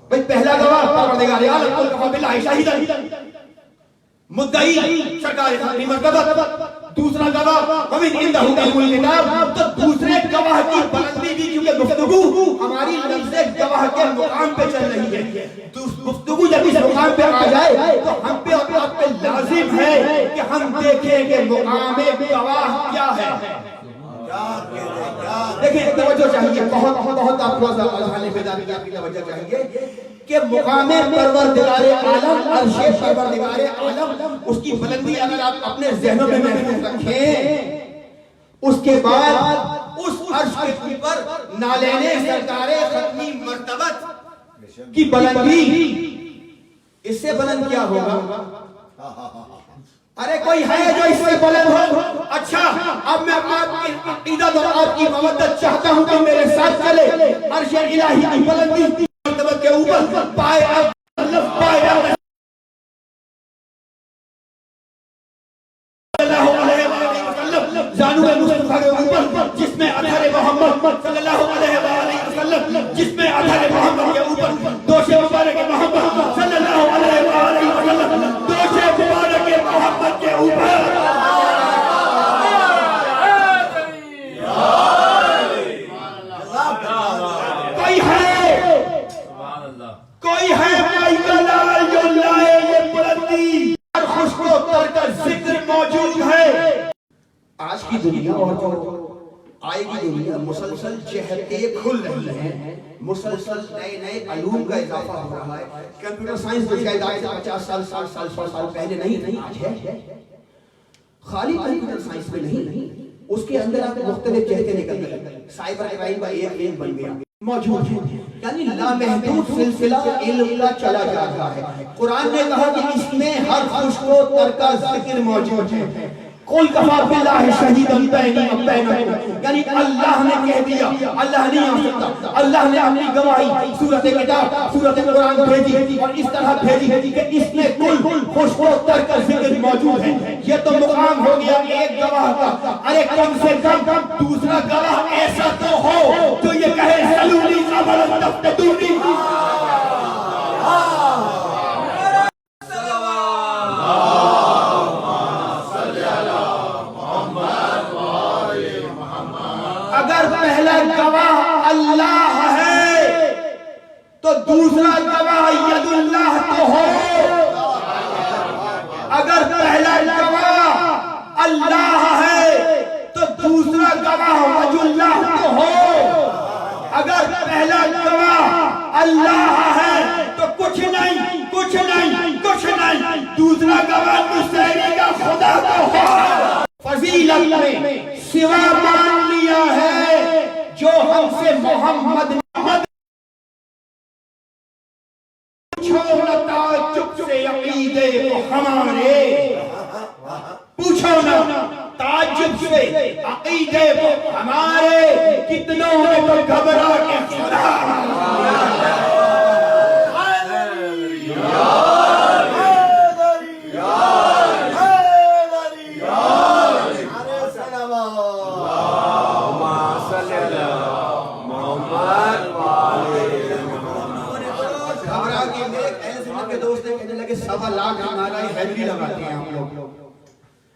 بھئی پہلا گواہ پروردگار عالم قل کفی باللہ شہیدا، مدعی سرکار ختمی مرتبت، دوسرا گواہ ومن عنده علم الکتاب، تو دوسرے گواہ کی بلندی بھی، کیونکہ گفتگو ہماری لفظ گواہ کے مقام پہ چل رہی ہے، گفتگو جب اس مقام پہ آ جائے تو ہم پہ اور آپ پہ لازم ہے کہ ہم دیکھیں کہ مقام گواہ کیا ہے۔ دیکھیں توجہ چاہیے، بہت آپ کو اذہان بیداری کی توجہ چاہیے کہ مقام پروردگار عالم، عرش پروردگار عالم، اس کی بلندی اگر آپ اپنے ذہنوں میں محفوظ رکھیں، اس کے بعد اس عرش کے اوپر نالین سرکار ختمی مرتبت کی بلندی، اس سے بلند کیا ہوگا؟ ارے کوئی ہے جو اس سے بلند ہو؟ اچھا اب میں آپ کی عقیدت اور آپ کی مودت چاہتا ہوں کہ میرے ساتھ چلے، عرش الہی کی بلندی مرتبت کے اوپر پائے زانو مصطفیٰ کے اوپر جس میں اثر محمد صلی اللہ علیہ وآلہ وسلم، جس میں اثر محمد کے اوپر دوش مبارک محمد صلی اللہ علیہ وآلہ وسلم، دوش مبارک محمد کے اوپر کوئی ہے مائی کا لال جو لائے یہ بلندی اور خوش کو تر کا ذکر موجود ہے۔ آج کی دنیا اور جو آئے گی دنیا مسلسل جہتیں کھل رہی ہیں، مسلسل نئے علوم کا اضافہ ہو رہا ہے۔ کمپیوٹر سائنس جو شاید آج سے 50 سال 100 سال پہلے نہیں آج ہے، خالی کمپیوٹر سائنس میں نہیں، اس کے اندر آپ مختلف جہتیں نکل گئی، سائبر کرائم کا ایک بن گیا موجود ہے، یعنی لامحدود سلسلہ علم کا چلا جا رہا ہے۔ قرآن نے کہا کہ اس میں ہر خوش و تر کا ذکر موجود ہے۔ قل کفی باللہ شہیدا بینی و بینکم، یعنی اللہ نے کہہ دیا، اللہ نہیں آ سکتا، اللہ نے اپنی گواہی سورۃ کتاب، سورۃ قرآن بھیجی اور اس طرح بھیجی کہ اس میں کل خوش و تر کا ذکر موجود ہے۔ یہ تو مقام ہو گیا ایک گواہ کا، ارے کم سے کم دوسرا گواہ ایسا تو ہو جو یہ کہے سلونی قبل تفتدونی۔ اگر پہلا گواہ اللہ ہے تو دوسرا گواہ ید اللہ تو ہو. اگر پہلا گواہ اللہ ہے تو دوسرا گواہ وجہ اللہ تو ہو. اگر پہلا گواہ اللہ ہے تو کچھ نہیں دوسرا گواہ نصیری کا خدا تو ہو. فضیلت میں سوا مان لیا ہے جو ہم سے محمد پوچھو نہ تعجب سے عقیدے کو ہمارے, پوچھو نہ تعجب سے عقیدے کو ہمارے, کتنوں نے تو گھبرا کے خدا سوا لاکھ ہمارا ہیوی لگاتے ہیں ہم لوگ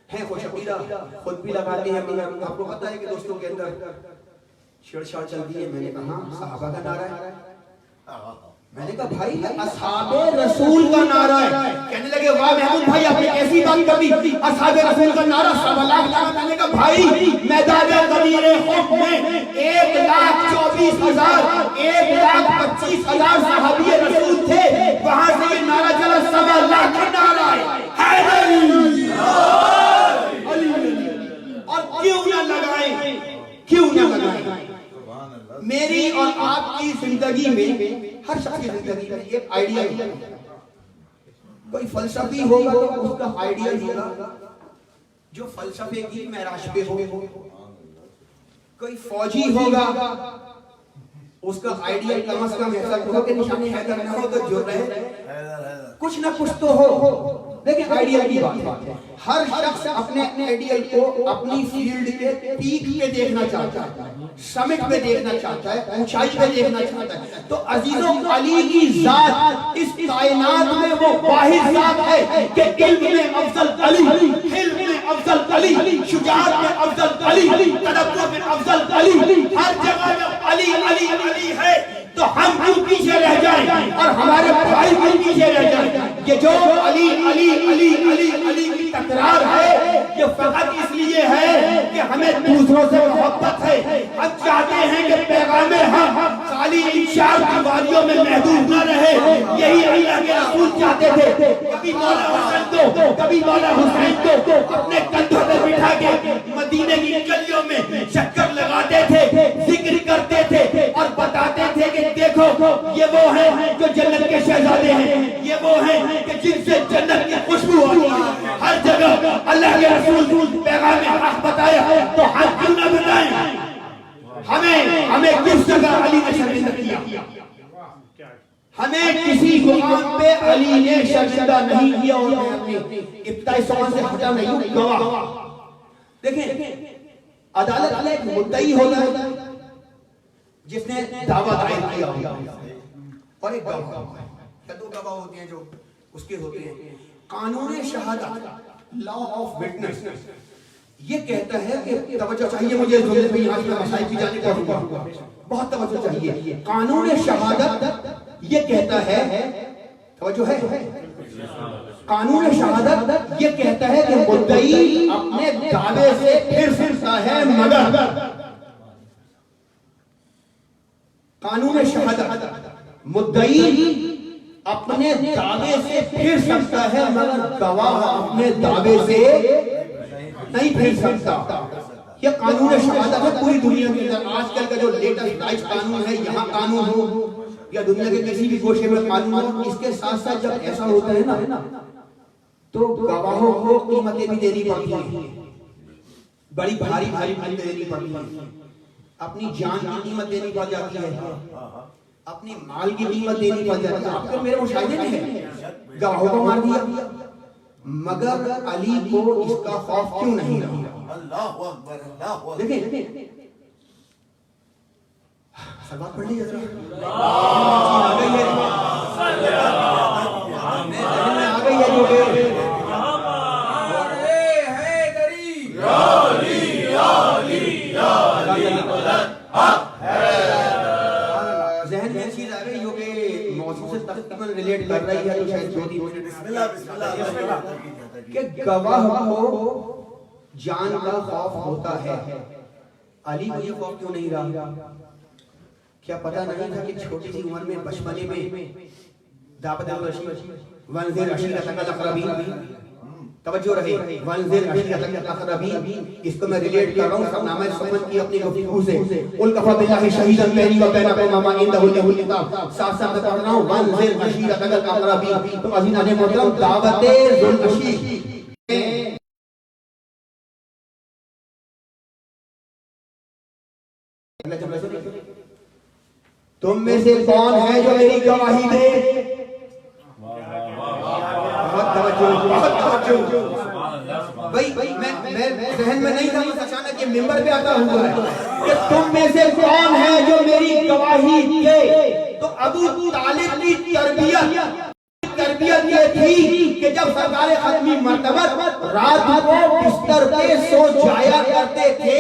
ہیں خوش عقیدہ, خود بھی لگاتے ہیں. آپ کو پتا ہے کہ دوستوں کے اندر چھیڑ چھاڑ چلتی ہے. میں نے کہا صحابہ کا نعرہ ہے, میں نے کہا بھائی اصحاب رسول کا نعرہ ہے. کہنے لگے واہ محمود بھائی آپ نے کیسی بات کر دی, اصحاب رسول کا نعرہ سوا لاکھ لگا. میں نے کہا بھائی میدان غدیر خم میں 1,24,000 1,25,000 صحابی رسول تھے, وہاں سے یہ نعرہ چلا سوا لاکھ کا نعرہ ہے. اور کیوں نہ لگائیں میری اور آپ کی زندگی میں, ہر شخص کی زندگی میں ایک آئیڈیا ہے. کوئی فلسفی ہوگا تو اس کا آئیڈیا ہوگا جو فلسفے کی معراج پہ ہو. کوئی فوجی ہوگا اس کا آئیڈیا کم از کم ایسا ہو کہ نشانی حیدر نہ ہو تو جو رہے کچھ نہ کچھ تو ہو. لیکن آئیڈیا کی بات ہے, ہر شخص اپنے آئیڈیل کو اپنی فیلڈ کے پیک پہ دیکھنا چاہتا ہے, سمٹ پہ دیکھنا چاہتا ہے, اونچائی پہ دیکھنا چاہتا ہے. تو عزیزوں علی کی ذات اس کائنات میں وہ واحد ذات ہے کہ علم میں افضل علی, حلم میں افضل علی, شجاعت میں افضل علی, تدبر میں افضل علی. ہر جگہ میں علی علی علی ہے تو ہم کیوں پیچھے رہ جائیں اور ہمارے بھائی کیوں پیچھے رہ جائیں. یہ جو علی علی علی علی علی کی تکرار ہے یہ فقط اس لیے ہے کہ ہمیں دوسروں سے محبت ہے. ہم چاہتے ہیں کہ پیغام ہم خالی ان چار دیواریوں میں محدود نہ رہے. یہی اللہ کے رسول چاہتے تھے. کبھی مولا حسن کو, کبھی مولا حسین کو اپنے کندھوں پہ بٹھا کے مدینے کی گلیوں میں چکر لگاتے تھے, ذکر کرتے تھے اور بتاتے تھے کہ دیکھو یہ وہ ہیں جو جنت کے شہزادے ہیں, یہ وہ ہیں کہ جن سے جنت کی خوشبو آتی ہے. ہر جگہ اللہ کے رسول پیغام حق بتایا تو ہم کیوں نہ بتائیں. ہمیں کس جگہ علی نے شرمندہ کیا, ہمیں کسی مقام پہ علی نے شرمندہ نہیں کیا. اور میں اپنی ابتدائی سوال سے ہٹا نہیں ہوں, گواہ دیکھیں عدالت میں ایک مدعی ہوتا ہے جس نے دعویٰ دائر کیا اور ایک گواہ ہوتا ہے. دو گواہ ہوتے ہیں جو اس کے ہوتے ہیں. قانون شہادت, لا آف وٹنس, یہ کہتا ہے کہ توجہ چاہیے مجھے ضرورت بھی یہاں سے مسائل کی جانے پڑوں گا, بہت توجہ چاہیے. قانون شہادت یہ کہتا ہے, توجہ ہے, قانون شہادت یہ کہتا ہے کہ مدعی اپنے دعوے سے پھر سکتا ہے مگر, قانون شہادت مدعی اپنے دعوے سے پھر سکتا ہے مگر گواہ اپنے دعوے سے نہیں پھر سکتا. یہ قانون شہادت ہے پوری دنیا کے اندر. آج کل کا جو لیٹسٹ رائٹ قانون ہے, یہاں قانون ہو یا دنیا کے کسی بھی گوشے میں قانون ہو, اس کے ساتھ ساتھ جب ایسا ہوتا ہے نا تو گواہوں کو قیمتیں بھی دینی پڑتی ہیں, بڑی بھاری بھاری قیمتیں دینی پڑتی ہیں. اپنی جان کی قیمت دینی پڑ جاتی ہے, اپنی مال کی قیمت دینی پڑ جاتی ہے. آپ کو میرے مشاہدے میں ہے گواہوں کو مار دیا مگر علی کو اس کا خوف کیوں نہیں رہا. اللہ اکبر, اللہ اکبر. دیکھیں سلوات پڑھ لیجیے ذرا, آ گئی ہے آ گئی ہے جو ذہن میں چیز آ گئی جو کہ موضوع سے تقریباً ریلیٹ کر رہی ہے، تو شاید 2-3 منٹ بسم اللہ کہ گواہ کو جان کا خوف ہوتا ہے، علی کو یہ خوف کیوں نہیں رہا؟ کیا پتہ نہیں تھا کہ چھوٹی سی عمر میں بچپنے میں دعوت الرشید وانذر عشیرتک الاقربین، توجہ رہے وانذر عشیرتک الاقربین، اس کو میں ریلیٹ کر رہا ہوں سرنامہ سخن کی اپنی گفتگو سے، قل کفی باللہ شہیدا بینی و بینکم وما عنده الکتاب، ساتھ ساتھ پڑھ رہا ہوں وانذر عشیرتک الاقربین۔ تو عزیزان محترم دعوت ذوالعشیر تم میں سے کون ہے جو میری گواہی دے؟ بہت توجہ بھائی، میں ذہن میں نہیں تھا، بس اچانک یہ ممبر پہ آتا ہوا ہے کہ تم میں سے کون ہے جو میری گواہی دے۔ تو ابو طالب کی تربیت یہ تھی کہ جب سرکار ختمی مرتبت رات کو بستر پہ سو جایا کرتے تھے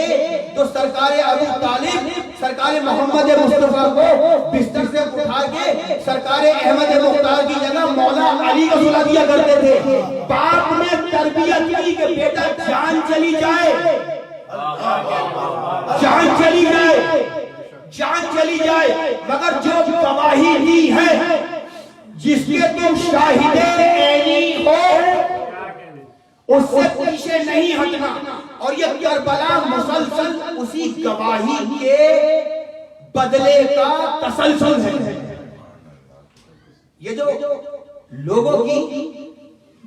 تو سرکار ابو طالب سرکار محمد مصطفیٰ کو بستر سے اٹھا کے سرکار احمد مختار کی جگہ مولا علی کو سلا دیا کرتے تھے۔ باپ نے تربیت کی کہ بیٹا جان چلی جائے، جان چلی جائے، جان چلی جائے، مگر جو گواہی دی ہے جس کے تم شاہد عینی ہو اس سے پیچھے نہیں ہٹنا۔ اور یہ کربلا مسلسل اسی گواہی کے بدلے کا تسلسل ہے۔ یہ جو لوگوں کی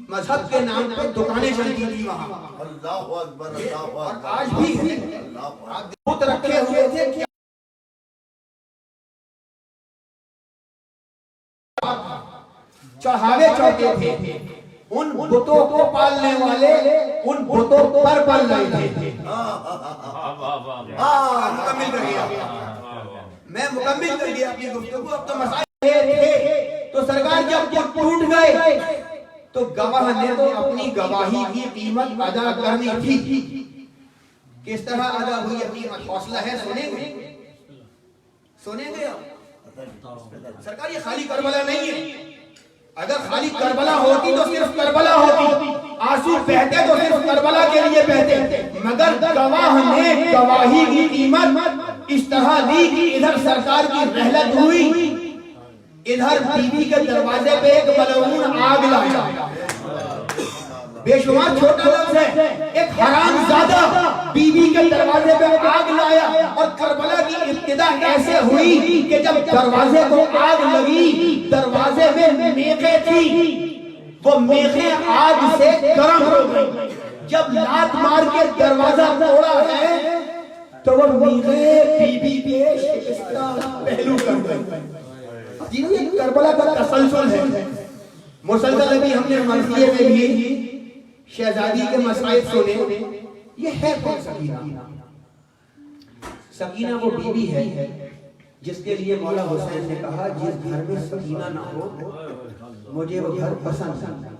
مذہب کے نام پر دکانیں چلتی تھی وہاں، اللہ اکبر اللہ اور اکبر آج بھی بت رکھے ہوئے تھے، چڑھاوے چوکے تھے، ان بتوں کو پالنے والے ان بتوں پر پل رہے تھے۔ مکمل کر گیا، میں مکمل کر گیا اپنی گفتگو۔ اب تو مسائل تھے تو سرکار جب ٹوٹ گئے تو گواہ نے تو اپنی گواہی کی قیمت ادا کرنی تھی۔ کس طرح ادا ہوئی قیمت؟ حوصلہ ہے، سنیں گے سرکار یہ خالی کربلا نہیں ہے۔ اگر خالی کربلا ہوتی تو صرف کربلا ہوتی، آنسو بہتے تو صرف کربلا کے لیے بہتے، مگر گواہ نے گواہی کی قیمت اس طرح دی کہ ادھر سرکار کی رحلت ہوئی، ادھر بیوی کے دروازے پہ ایک ملعون آگ لایا۔ بے شمار چھوٹا لفظ ہے، ایک حرام زادہ بیوی کے دروازے پہ آگ لایا، اور کربلا کی ابتدا ایسے ہوئی کہ جب دروازے کو آگ لگی، دروازے میں میخیں تھی، وہ میخیں آگ سے گرم ہو گئی۔ جب لات مار کے دروازہ توڑا ہے تو وہ میخیں بیوی کے شکستہ پہلو کر گئی۔ یہ کربلا کا تسلسل ہے، مسلسل ابھی ہم نے مرثیے میں بھی شہزادی کے مسائل سنے۔ یہ ہے کون سکینہ؟ سکینہ وہ بیوی ہے جس کے لیے مولا حسین نے کہا جس گھر میں سکینہ نہ ہو مجھے وہ گھر پسند نہیں۔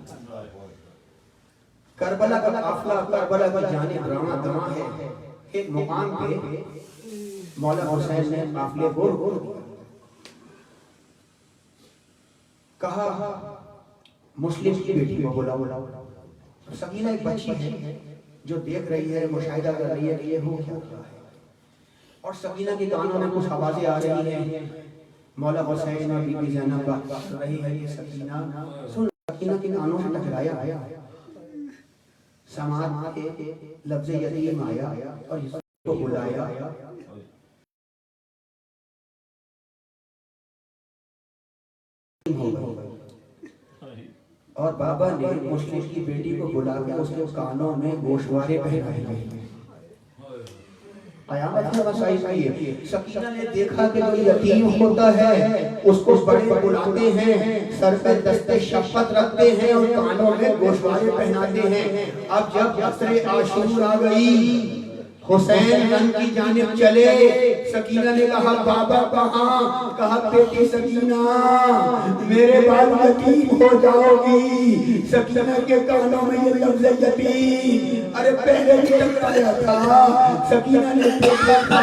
کربلا کا قافلہ کربلا کی جانب رواں دواں ہے۔ ایک مقام پہ مولا حسین نے قافلے کو کہا مسلم کی بیٹی کو بلاؤ۔ سکینہ ایک بچی ہے جو دیکھ رہی ہے، مشاہدہ کر رہی ہے کہ یہ ہو کیا ہے، اور سکینہ کے کانوں میں کچھ آوازیں آ رہی ہیں۔ مولا حسین اور بی بی زینب بات کر رہی ہے کہ سکینہ سن، سکینہ کے کانوں سے ٹکرایا، سماعت کے لفظ یتیم آیا اور اس کو بلایا۔ اور بابا نے مسلم کی بیٹی کو بلا کے اس کے کانوں میں گوشوارے پہنائے گئے۔ قیامت میں مسائل آئیے، سکینہ نے دیکھا کہ جو یتیم ہوتا ہے اس کو بڑے بلاتے ہیں، سر پہ دست شفقت رکھتے ہیں اور کانوں میں گوشوارے پہناتے ہیں۔ اب جب عصر عاشور آ گئی، حسین رن کی جانب چلے، سکینہ نے کہا بابا کہاں؟ کہا بیٹی سکینہ میرے بعد یتیم ہو جاؤ گی۔ سکینہ کے کانوں میں یہ لفظ یتیم ارے پہلے ہی ٹکرایا تھا، سکینہ نے دیکھا تھا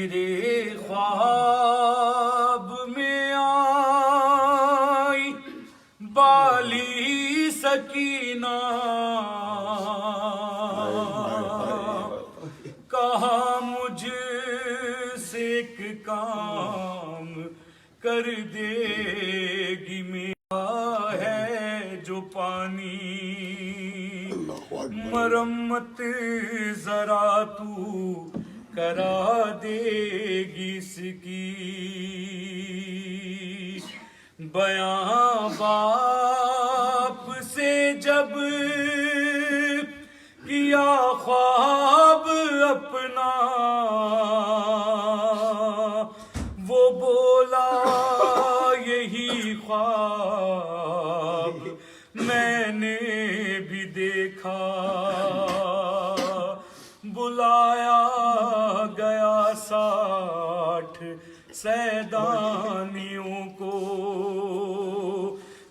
میرے خواب میں آئی بالی سکینہ، کہا مجھ سے ایک کام کر دے گی، میرا ہے جو پانی، مرمت ذرا تو کرا دے گی اس کی۔ بیاں باپ سے جب کیا خواب اپنا، وہ بولا یہی خواب میں نے بھی دیکھا، بلایا گیا 60 سیدانیوں کو،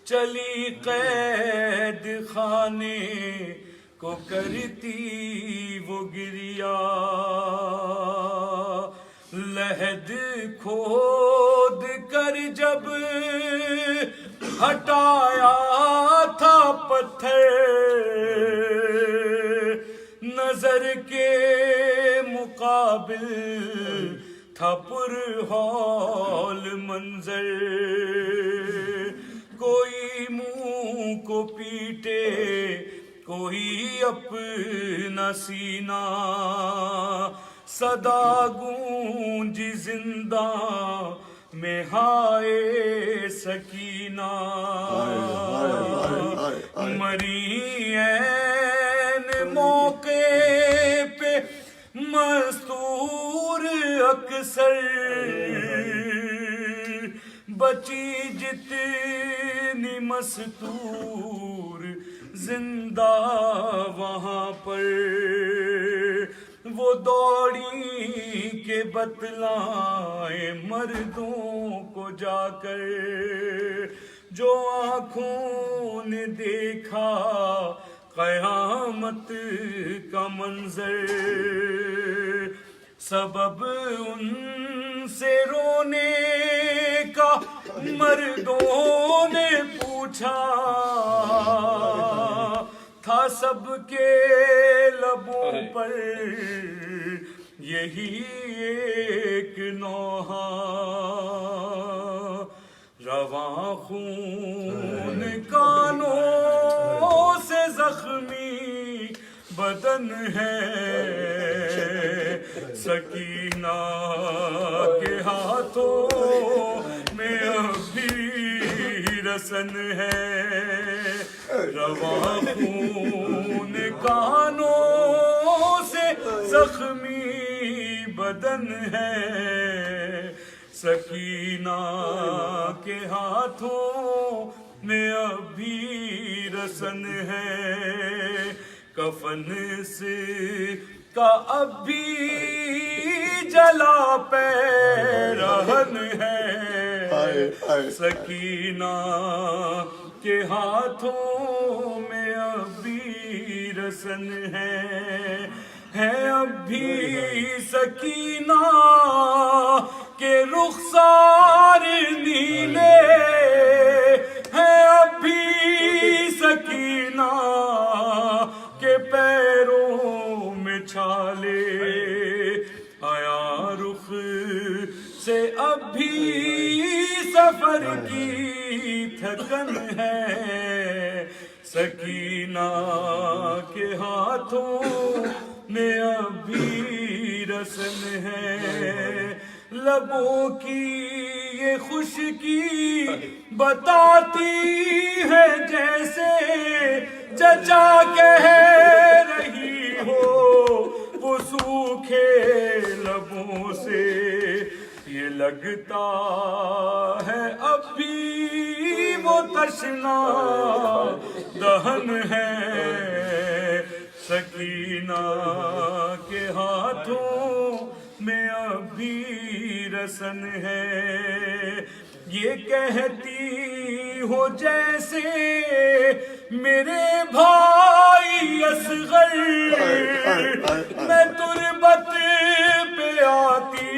چلی قید خانے کو کرتی وہ گریا، لحد کھود کر جب ہٹایا تھا پتھر، نظر کے مقابل تھا پر ہول منظر، کوئی منہ کو پیٹے کوئی اپنا سینہ، صدا گونجی زندہ میں ہائے سکینہ، مری عین موقع پہ مستور اکثر، بچی جتنی مستور زندہ وہاں پر، وہ دوڑی کے بتلائیں مردوں کو جا کر، جو آنکھوں نے دیکھا قیامت کا منظر، سبب ان سے رونے کا مردوں نے پوچھا، تھا سب کے لبوں پر یہی ایک نوحہ، رواں خون کانوں سے زخمی بدن ہے، سکینہ کے ہاتھوں میں ابھی رسن ہے، رواں خون کانوں سے زخمی بدن ہے، سکینہ کے ہاتھوں میں ابھی رسن ہے، کفن سے کا اب بھی جلا پیرہن ہے، سکینہ کے ہاتھوں میں ابھی رسن ہے اب بھی سکینہ کے رخسار نیلے ہیں، اب بھی سکینہ کے پیروں میں چھالے، آیا رخ سے اب بھی سفر کی تھکن ہے، سکینہ کے ہاتھوں میں اب بھی رسن ہے، لبوں کی یہ خشکی بتاتی ہے جیسے چچا کہہ رہی ہو، وہ سوکھے لبوں سے یہ لگتا ہے اب بھی وہ تشنا دہن ہے، سکینہ کے ہاتھوں میں ابھی رسن ہے، یہ کہتی ہو جیسے میرے بھائی اصغر، میں تربت پہ آتی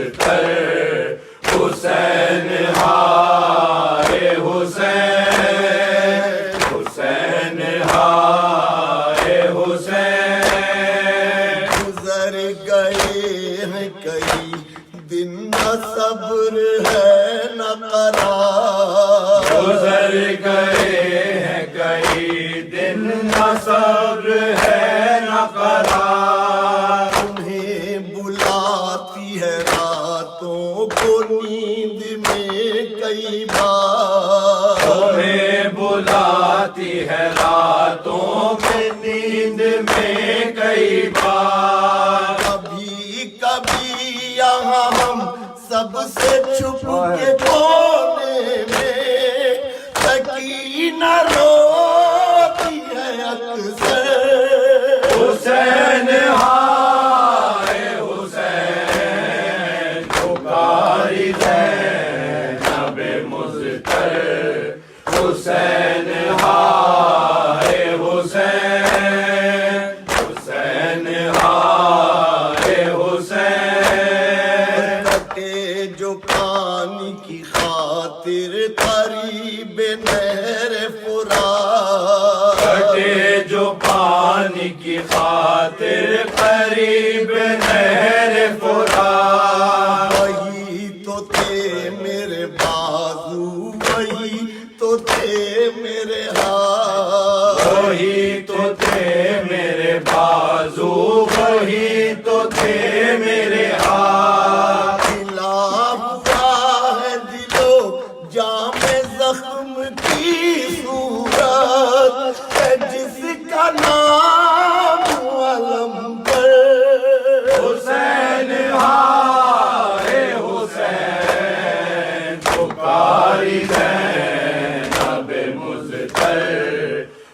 ہیں کئی دن نہ صبر ہے نہ قرار، گزر گئے ہیں کئی دن نہ صبر ہے نہ قرار، انہیں بلاتی ہے راتوں کو نیند میں کئی بار، تمہیں بلاتی ہے راتوں میں نیند میں کئی بار، کبھی کبھی یہاں ہم سب سے چھپ کے کونے میں سکینہ روتی ہے اکثر، حسین ہائے حسین پکاری زینب مضطر، حسین ہائے حسین، حسین ہائے حسین، کٹے جو پانی کی خاطر قریب نہر فرات، کٹے جو پانی کی خاطر قریب نہر فرات، وہی تو تھے میرے بازو، وہی تو تھے میرے ہاتھ، وہی تو تھے میرے بازو، وہی تو تھے میرے ہاتھ، کھلا ہوا ہے دلو جام زخم کی صورت ہے جس کا نام علم پر، حسین ہائے حسین پکاری زینب مضطر،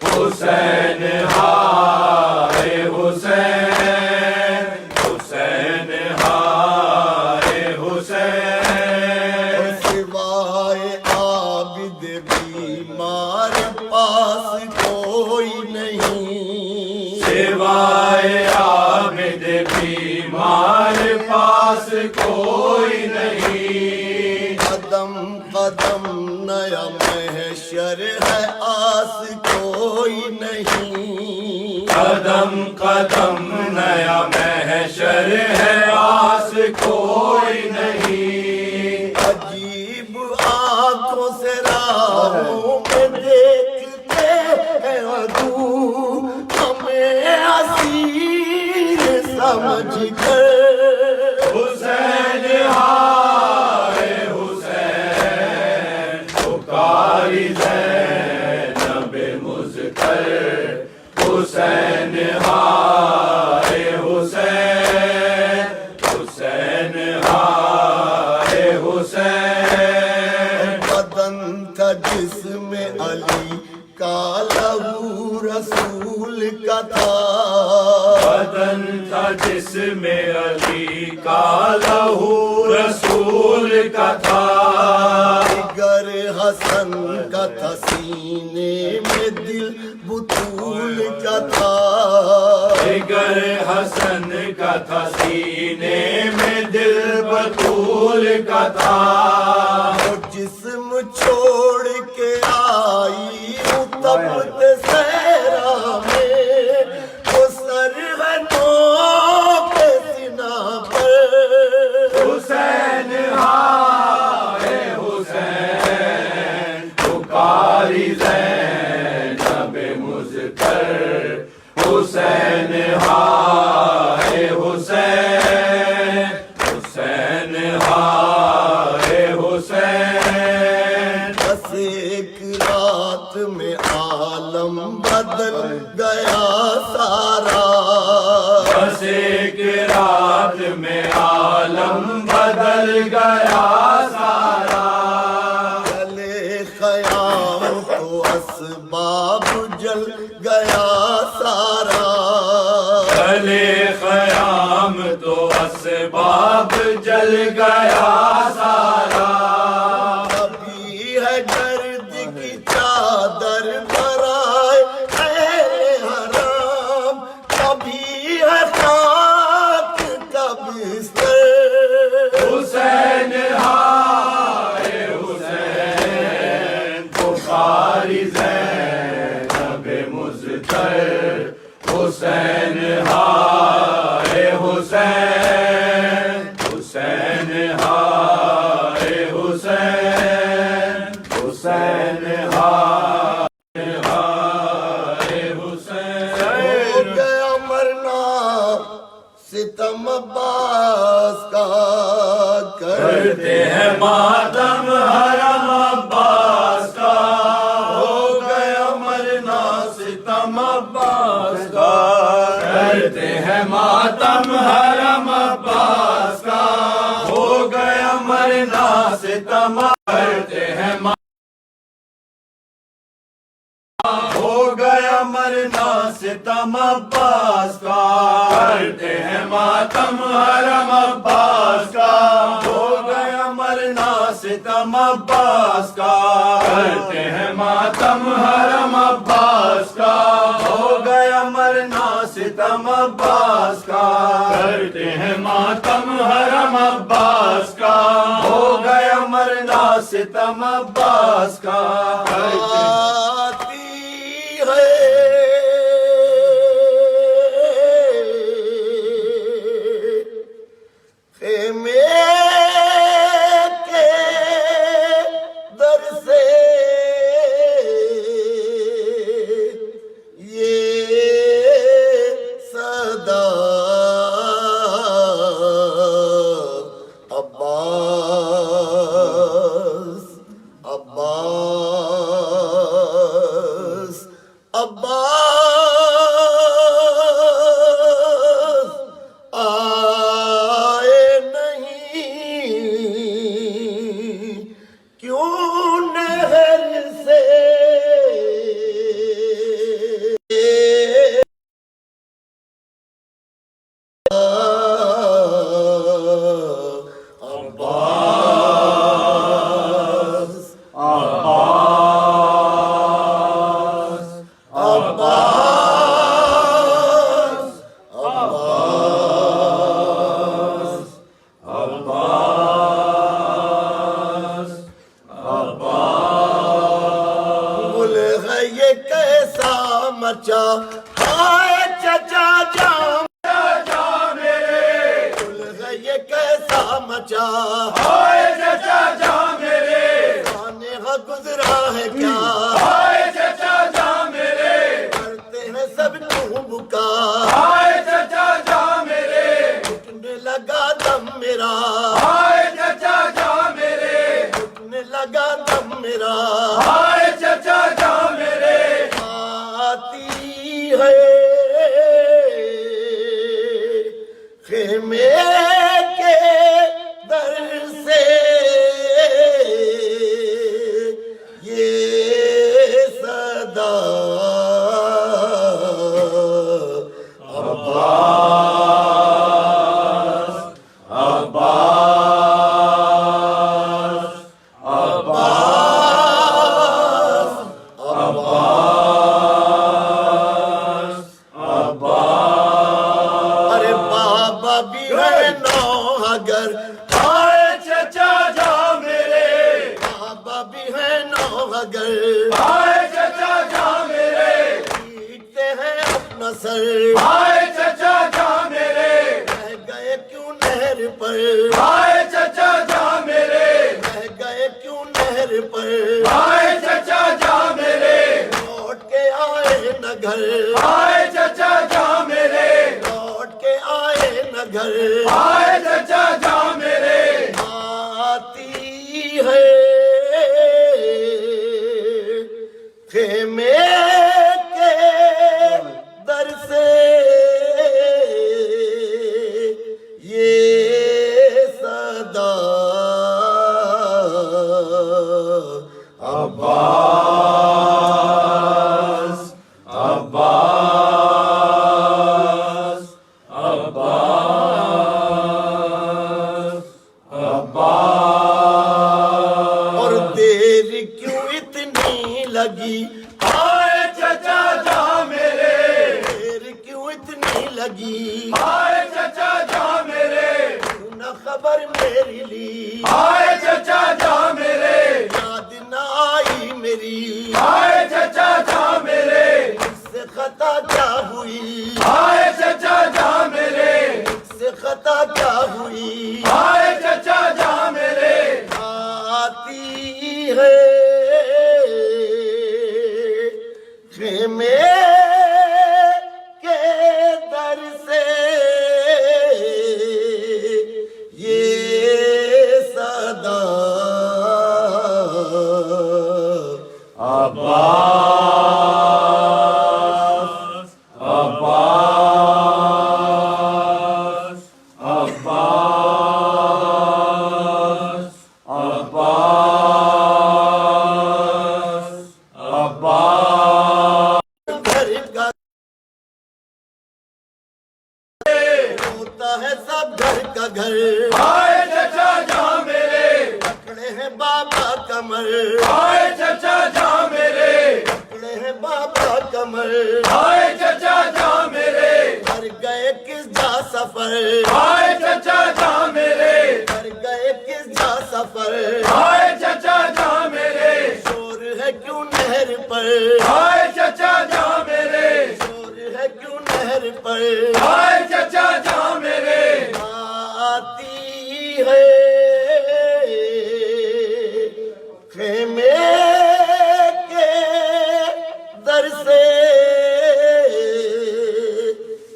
حسین ہائے حسین، حسین ہائے حسین، سوائے عابد بیمار پاس کوئی نہیں، سوائے عابد بیمار پاس کوئی نہیں، قدم قدم نیا محشر ہے آس کوئی نہیں، قدم قدم نیا محشر ہے آس کوئی نہیں، عجیب آنکھوں سے راہوں میں دیکھتے ہیں عدو ہمیں اسیر سمجھ کر، حسین ہائے حسین پکاری زینب مضطر، حسین ہائے حسین، حسین ہائے حسین، بدن تھا جسم علی کا لہو رسول کا تھا، بدن تھا جسم علی کا لہو رسول کا تھا، گر حسن کا تھا سینے میں دل بطول کا تھا، جگر حسن کا تھا سینے میں دل بطول کا تھا، وہ جسم چھوڑ کے آئی ہوں تپتے صحرا میں، وہ سر ہے نو کے سینہ پر، حسین ہائے حسین پکاری زینب مضطر، حسین ہائے حسین، حسین ہائے حسین، بس ایک رات میں عالم بدل گیا سارا، بس ایک رات میں عالم بدل گیا سارا، چلے خیام تو اسباب جل گیا سارا، چلے خیام تو اسباب جل گیا سارا، ابھی ہے گرد کی چادر برائے اہل حرام، کبھی ہے خاک کا بستر، حسین ہائے حسین پکاری زینب مضطر، حسین ہائے حسین، ستم عباس کا کرتے ہیں ماتم حرم عباس کا ہو گیا مرنا ستم عباس کا کرتے ہیں ماتم حرم عباس کا ہو گیا مرنا ستم کرتے ہیں ہو گیا مرنا ستم عباس کا کرتے ہیں ماتم حرم عباس کا ہو گیا مرنا ستم عباس کا کرتے ہیں ماتم حرم عباس کا ہو گیا مرنا ستم عباس کا کرتے ہیں ماتم حرم عباس کا ہو گیا مرنا ستم عباس کا خیمے کے در سے آئے چچا جاں میرے پکڑے ہیں بابا کمر آئے چچا جاں میرے کر گئے کس جا سفر آئے چچا جاں میرے کر گئے کس جا سفر آئے چچا جاں میرے شور ہے کیوں نہر پر آئے چچا جاں میرے شور ہے کیوں نہر پر آئے چچا جاں میرے آتی ہے خیمے کے در سے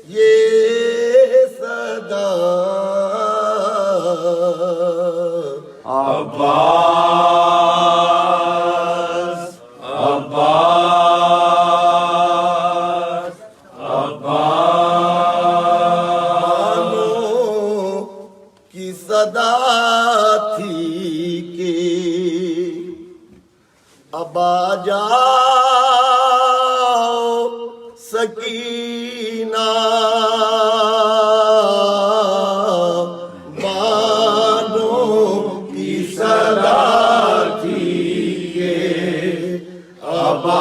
یہ صدا عباس عباس بانوں کی صدا تھی کہ اب آ جاؤ سکینہ بانوں کی صدا تھی کہ اب آ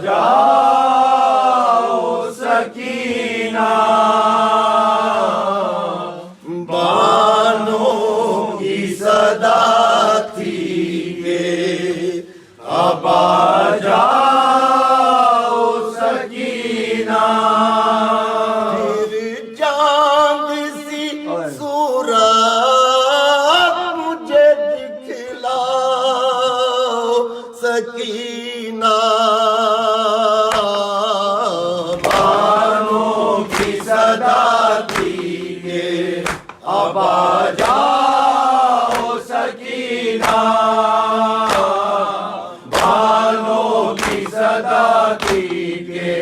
جاؤ سکینہ بانوں کی صدا تھی کہ اب آ جاؤ سکینہ پھر چاند سی صورت مجھے دکھلاؤ سکینہ بانوں کی صدا تھی کہ اب آ جاؤ سکینہ بانوں کی صدا تھی کہ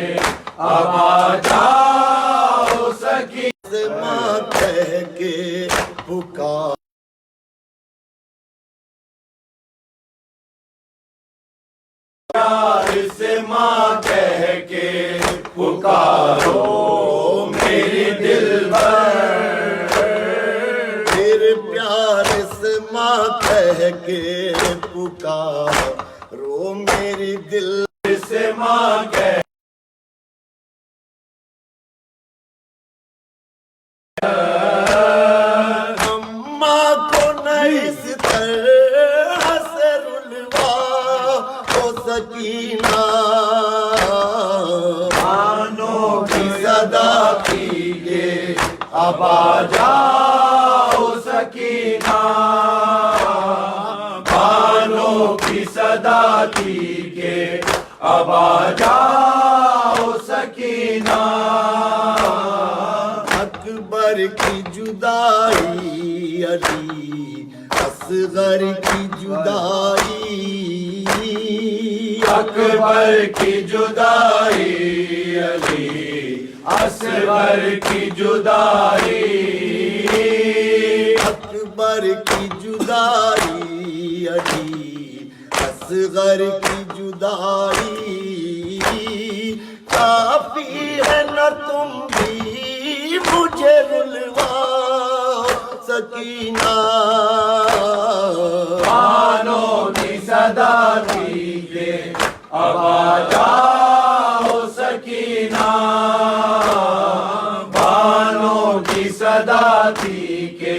اب آ جاؤ سکینہ ماں کہہ کے پکار پیار سے ماں کہہ کے پکارو میری دلبر پھر پیار سے ماں کہہ کے پکارو میری دل سے ماں کہہ اماں کو نہیں اس طرح سے رلوا ہو سکینہ بانوں کی صدا کی گے اب آ جاؤ سکینہ بانوں کی صدا کی گے اب آ جاؤ سکینہ اکبر کی جدائی علی اصغر کی جدائی اکبر کی جدائی علی اصغر کی جدائی اکبر کی جدائی علی اصغر کی جدائی کافی ہے نہ تم بھی مجھے رلواؤ سکینہ بانوں کی صدا دیجیے اب آ جاؤ سکینہ بانوں کی صدا دیجیے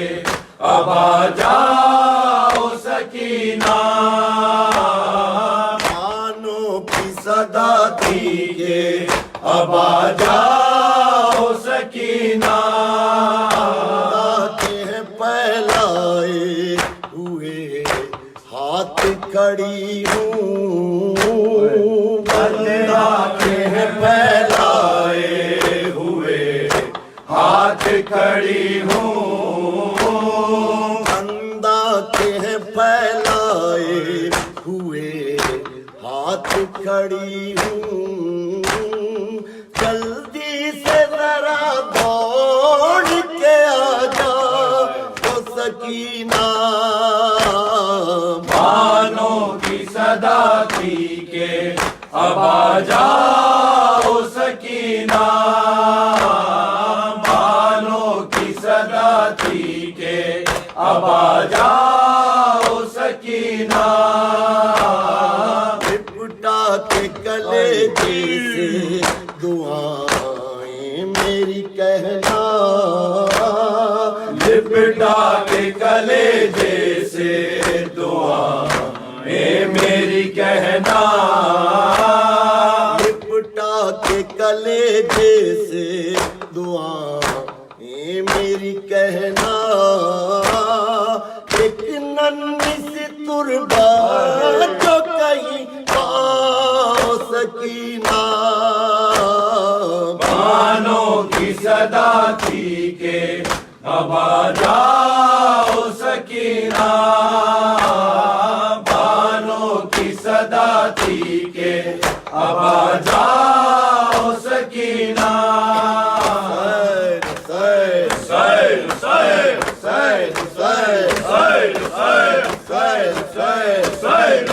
اب آ جاؤ سکینہ بانوں کی صدا دیجیے اب آ جاؤ سکینہ کے ہیں پھیلائے ہوئے ہاتھ کھڑی ہوں اللہ کے ہیں پھیلائے ہوئے ہاتھ کھڑی ہوں بندہ کے ہیں پھیلائے ہوئے ہاتھ کھڑی ہوں جلدی سے ذرا دوڑ کے آ جا تو سکینہ بانوں کی صدا دیجیے اب آ جاؤ سکینہ بانوں کی صدا دیجیے اب آ جاؤ سکینہ جیسے دعائیں میری کہنا، لپٹا کے کلیجے سے دعائیں میری کہنا، لپٹا کے کلیجے سے دعائیں میری کہنا، ایک ننھی سی تربا جو کہیں پاؤ سکینہ، بانوں کی صدا تھی کہ اب آ جاؤ سکینہ، بانوں کی صدا تھی کہ اب آ جاؤ سکینہ، سیر سیر سیر سیر سیر سیر سیر سیر سیر سیر